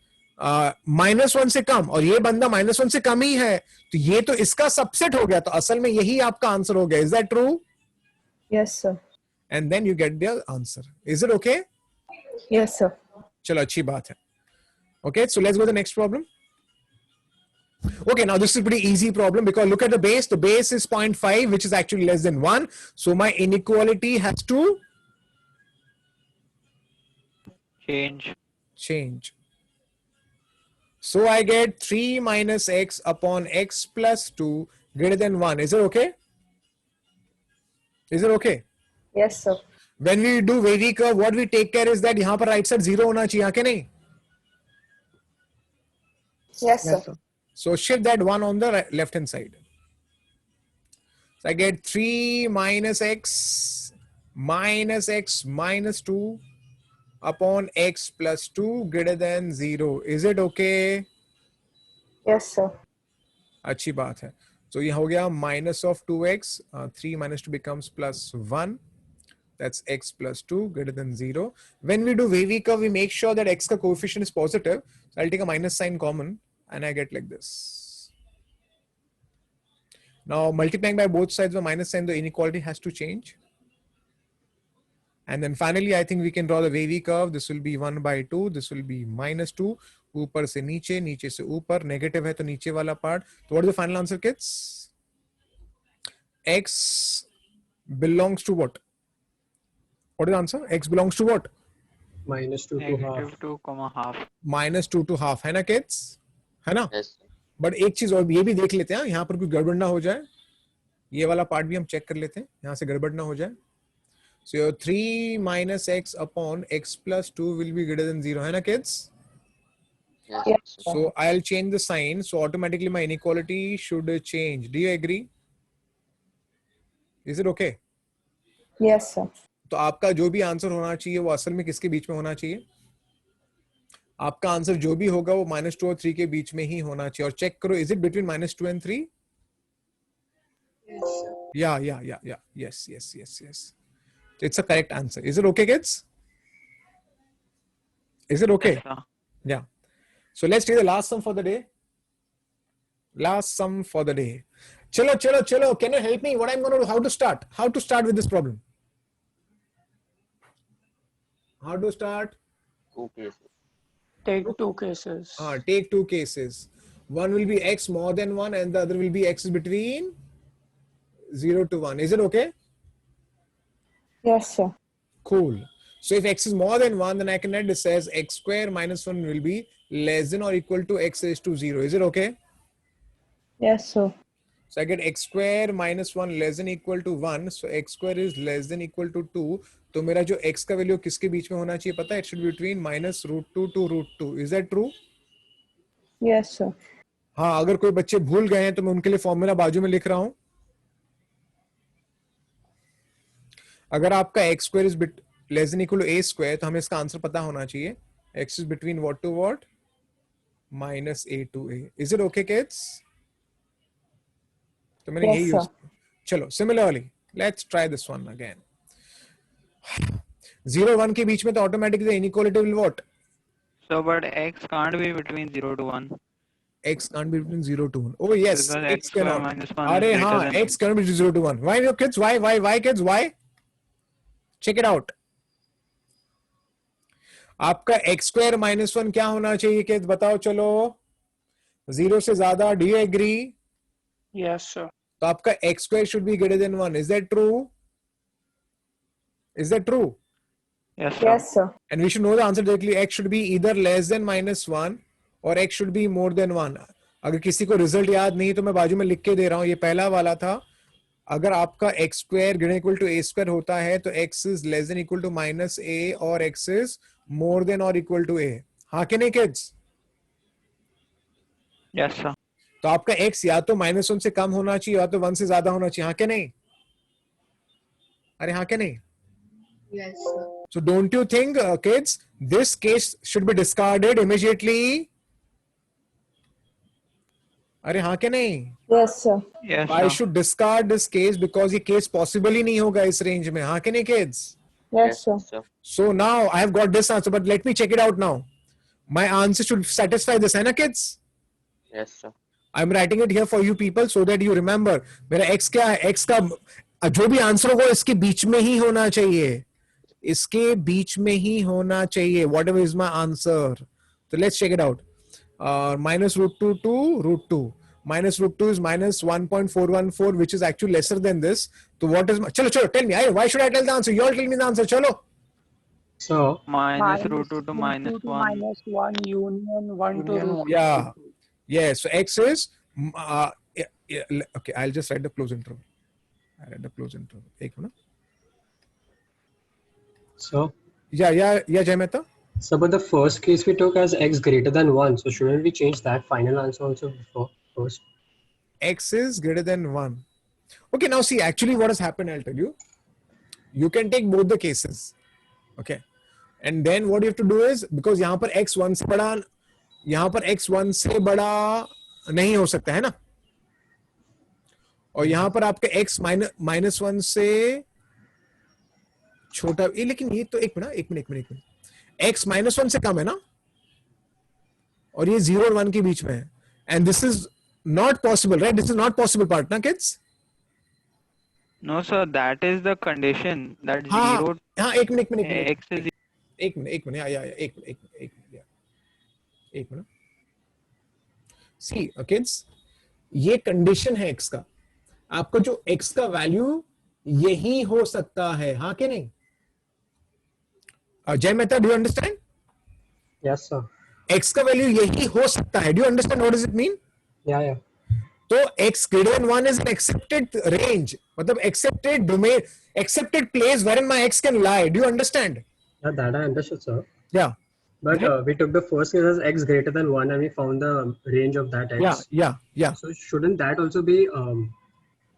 -1 से कम, और ये बंदा -1 से कम ही है, तो ये तो इसका सबसेट हो गया. तो असल में यही आपका आंसर हो गया. Is that true? Yes, sir. And then you get the answer. Is it okay? Yes, sir. चलो अच्छी बात है. Okay, so let's go to the next problem. Okay, now this is a pretty easy problem because look at the base. The base is 0.5, which is actually less than 1. So my inequality has to change. So I get 3 minus x upon x plus 2 greater than 1. Is it okay? Is it okay? Yes, sir. When we do wavy curve, what we take care is that यहाँ पर right side 0 होना चाहिए, क्या नहीं? Yes, sir. So shift that 1 on the left hand side. So I get 3 minus x minus 2 upon x plus 2 greater than 0. Is it okay? Yes, sir. अच्छी बात है. So ये हो गया minus of 2x. 3 minus 2 becomes plus 1. That's x plus 2 greater than 0. When we do wavy curve, we make sure that x ka coefficient is positive. So I'll take a minus sign common and I get like this. Now multiplying by both sides of minus sign, the inequality has to change. And then finally, I think we can draw the wavy curve. This will be 1 by 2. This will be -2. ऊपर से नीचे, नीचे से ऊपर. Negative है तो नीचे वाला part. So what is the final answer, kids? X belongs to what? What is the answer? X belongs to what? -2 to half. -2 to half है ना kids? है ना? Yes. बट एक चीज और ये भी देख लेते हैं, यहाँ पर कोई गड़बड़ ना हो जाए. ये वाला पार्ट भी हम चेक कर लेते हैं, यहाँ से गड़बड़ ना हो जाए. So your 3 minus x upon x plus 2 will be greater than 0 है ना kids? Yes. Yes, sir. So I'll change the sign. So automatically my inequality should change. Do you agree? Is it okay? Yes, sir. तो आपका जो भी answer होना चाहिए वो असल में किसके बीच में होना चाहिए? आपका आंसर जो भी होगा वो -2 और 3 के बीच में ही होना चाहिए. और चेक करो, is it between -2 and 3? Yes, sir. Yeah. Yes. It's a correct answer. Is it okay, kids? Is it okay? Yeah. So let's take the last sum for the day. Chalo. Can you help me? What I'm going to do? How to start? How to start with this problem? How to start? 2 cases. Take 2 cases. Take 2 cases. One will be x more than 1 and the other will be x between 0 to 1. Is it okay? Yes, sir. Cool. So if x is more than 1, then I can write this as x square minus 1 will be less than or equal to x raised to 0. Is it okay? Yes, sir. So I get x square minus 1 less than equal to 1. So x square is less than equal to 2. तो मेरा जो x का value किसके बीच में होना चाहिए पता है? It should be between -√2 to √2. Is that true? Yes, sir. हाँ, अगर कोई बच्चे भूल गए हैं तो मैं उनके लिए फॉर्मूला बाजू में लिख रहा हूं. अगर आपका x square is less than equal to a square, तो हमें इसका आंसर पता होना चाहिए. X is between what to what? -a to a. Is it okay, kids? तो मैंने Yes, यही sir. यूज. चलो, similarly, let's try this one again. 0 1 के बीच में तो automatically inequality will what? So, but x can't be between 0 to 1. X can't be between 0 to 1. Oh yes, Because X x square cannot. minus 1 is Arey greater हाँ, than X cannot be between 0 to 1. Why, your kids? Why, kids? Why? Check it out. आपका x square minus 1 क्या होना चाहिए kids? बताओ चलो. 0 से ज्यादा. Do you agree? Yes, sir. तो आपका x square should be greater than 1. Is that true? Is that true? Yes, sir. Yes, sir. And we should know the answer directly. X should be either less than minus 1 or x should be more than 1. अगर किसी को result याद नहीं तो मैं बाजू में लिख के दे रहा हूं. ये पहला वाला था. अगर आपका x square greater equal to a square होता है तो x is less than equal to minus a और x is more than or equal to a. हाँ कि नहीं kids? Yes, sir. तो आपका x या तो minus 1 से कम होना चाहिए या तो 1 से ज्यादा होना चाहिए. हाँ कि नहीं? अरे हाँ कि नहीं? Yes, sir. So don't you think, kids, this case should be discarded immediately? अरे हाँ क्या नहीं? Yes, sir. Yes, I sir. should discard this case because ये case possible ही नहीं होगा इस range में. हाँ क्या नहीं kids? Yes, sir. sir. So now I have got this answer, but let me check it out now. My answer should satisfy this, है ना kids? Yes, sir. I'm writing it here for you people so that you remember. मेरा x क्या है? X का जो भी answer होगा इसके बीच में ही होना चाहिए. इसके बीच में ही होना चाहिए. Whatever is my answer. So let's check it out. Minus root 2 to root 2. Minus root 2 is minus 1.414, which is actually lesser than this. So what is my... Chalo, tell me. Why should I tell the answer? You all tell me the answer. Chalo. So Minus root 2 to minus 1. minus 1 union 1 to root. Yeah. Yeah. So x is... okay, I'll just write the close interval. I'll write the close interval. एक minute. So Yeah, Jay Mehta. So, but the first case we took as x greater than 1. So, shouldn't we change that final answer also before first? X is greater than 1. Okay, now see, actually what has happened, I'll tell you. You can take both the cases. Okay. And then what you have to do is, because यहाँ पर x 1 से बड़ा, यहाँ पर x 1 से बड़ा नहीं हो सकता है ना? और यहाँ पर आपका x minus 1 से छोटा, लेकिन ये तो एक मिनट. x minus 1 से कम है ना? और ये 0 और 1 के बीच में है. And this is not possible, right? This is not possible part, na kids? No, sir. That is the condition. That हाँ, 0 हाँ, एक मिनट. x is एक मिनट. See, kids, ये condition है x का. आपका जो x का value यही हो सकता है, हाँ कि नहीं? Jay Mehta, do you understand? Yes, sir. X का value यही हो सकता है. Do you understand what does it mean? Yeah. तो x greater than 1 is an accepted range. मतलब accepted domain, accepted place wherein my x can lie. Do you understand? Yeah, that I understood, sir. Yeah. But we took the first case as x greater than 1 and we found the range of that x. Yeah. So, shouldn't that also be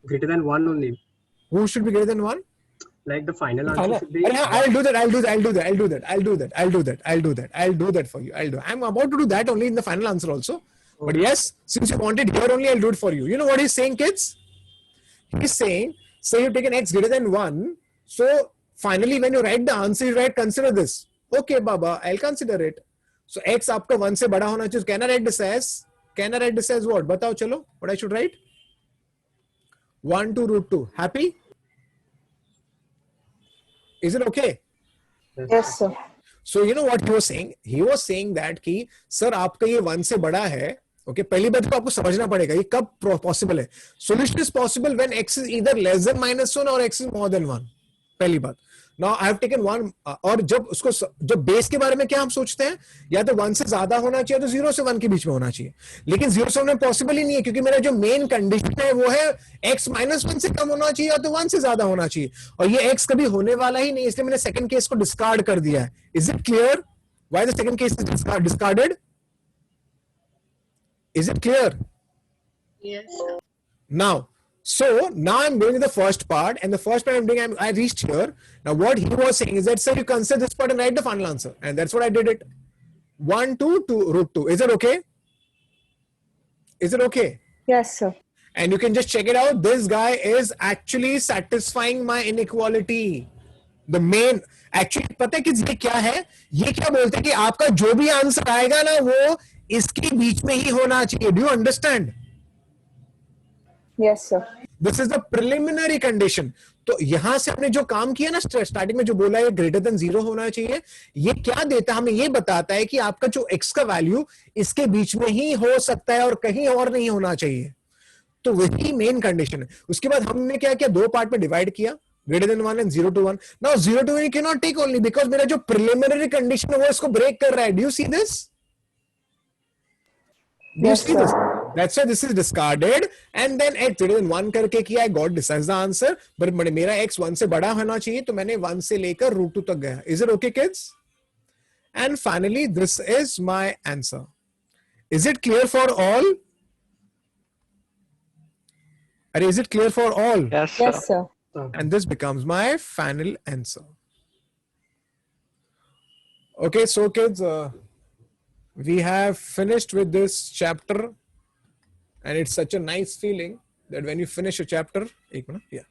greater than 1 only? Who should be greater than 1? Like the final answer should be... I'll do that for you. I'm about to do that only in the final answer also. Okay. But yes, since you want it here only, I'll do it for you. You know what he's saying, kids? He's saying, say you've taken x greater than 1. So finally, when you write the answer, you write, consider this. Okay, Baba, I'll consider it. So x आपका 1 से बड़ा होना चाहिए. Can I write this as what? बताओ चलो. What I should write? 1 to root 2. Happy? Is it okay? Yes, sir. So you know what he was saying? He was saying that कि sir आपका ये 1 से बड़ा है. Okay, पहली बात तो आपको समझना पड़ेगा ये कब possible है. Solution is possible when x is either less than minus 1 or x is more than 1. पहली बात. Now I have taken 1 और जब बेस के बारे में क्या हम सोचते हैं या तो 1 से ज्यादा होना चाहिए तो 0 से 1 के बीच में होना चाहिए. लेकिन 0 से 1 में पॉसिबल ही नहीं है क्योंकि मेरा जो मेन कंडीशन है वो है x minus 1 से कम होना चाहिए या तो 1 से ज्यादा होना चाहिए और ये x कभी होने वाला ही नहीं इसलिए मैंने सेकंड केस को डिस्कार्ड कर दिया है. Is it clear why the second case is discarded? Is it clear? Yes. Now I'm doing the first part, and the first part I'm doing, I reached here. Now what he was saying is that, sir, you consider this part and write the final answer. And that's what I did it. 1 to root 2. Is it okay? Is it okay? Yes, sir. And you can just check it out. This guy is actually satisfying my inequality. The main actually पता है कि ये क्या है, ये क्या बोलते हैं कि आपका जो भी आंसर आएगा ना वो इसके बीच में ही होना चाहिए. Do you understand? Yes, sir. This is the preliminary condition. तो यहां से हमने जो काम किया ना स्टार्टिंग में जो बोला है ग्रेटर देन 0 होना चाहिए, ये क्या देता है हमें? ये बताता है कि आपका जो x का वैल्यू इसके बीच में ही हो सकता है और कहीं और नहीं होना चाहिए. तो वही मेन कंडीशन है. उसके बाद हमने क्या किया, 2 पार्ट में डिवाइड किया, greater than 1 and 0 to 1. Now 0 to 1 you cannot take only because मेरा जो preliminary condition है वो इसको break कर रहा है. Do you see this? Do you Yes, see sir. this? That's why this is discarded and then x greater than 1 करके किया. I got decides the answer. But मेरा x 1 से बड़ा होना चाहिए तो मैंने 1 से लेकर √2 तक गया. Is it okay, kids? And finally, this is my answer. Is it clear for all? Or is it clear for all? Yes, Yes, sir. And this becomes my final answer. Okay, so kids, we have finished with this chapter, and it's such a nice feeling that when you finish a chapter, एक minute, yeah.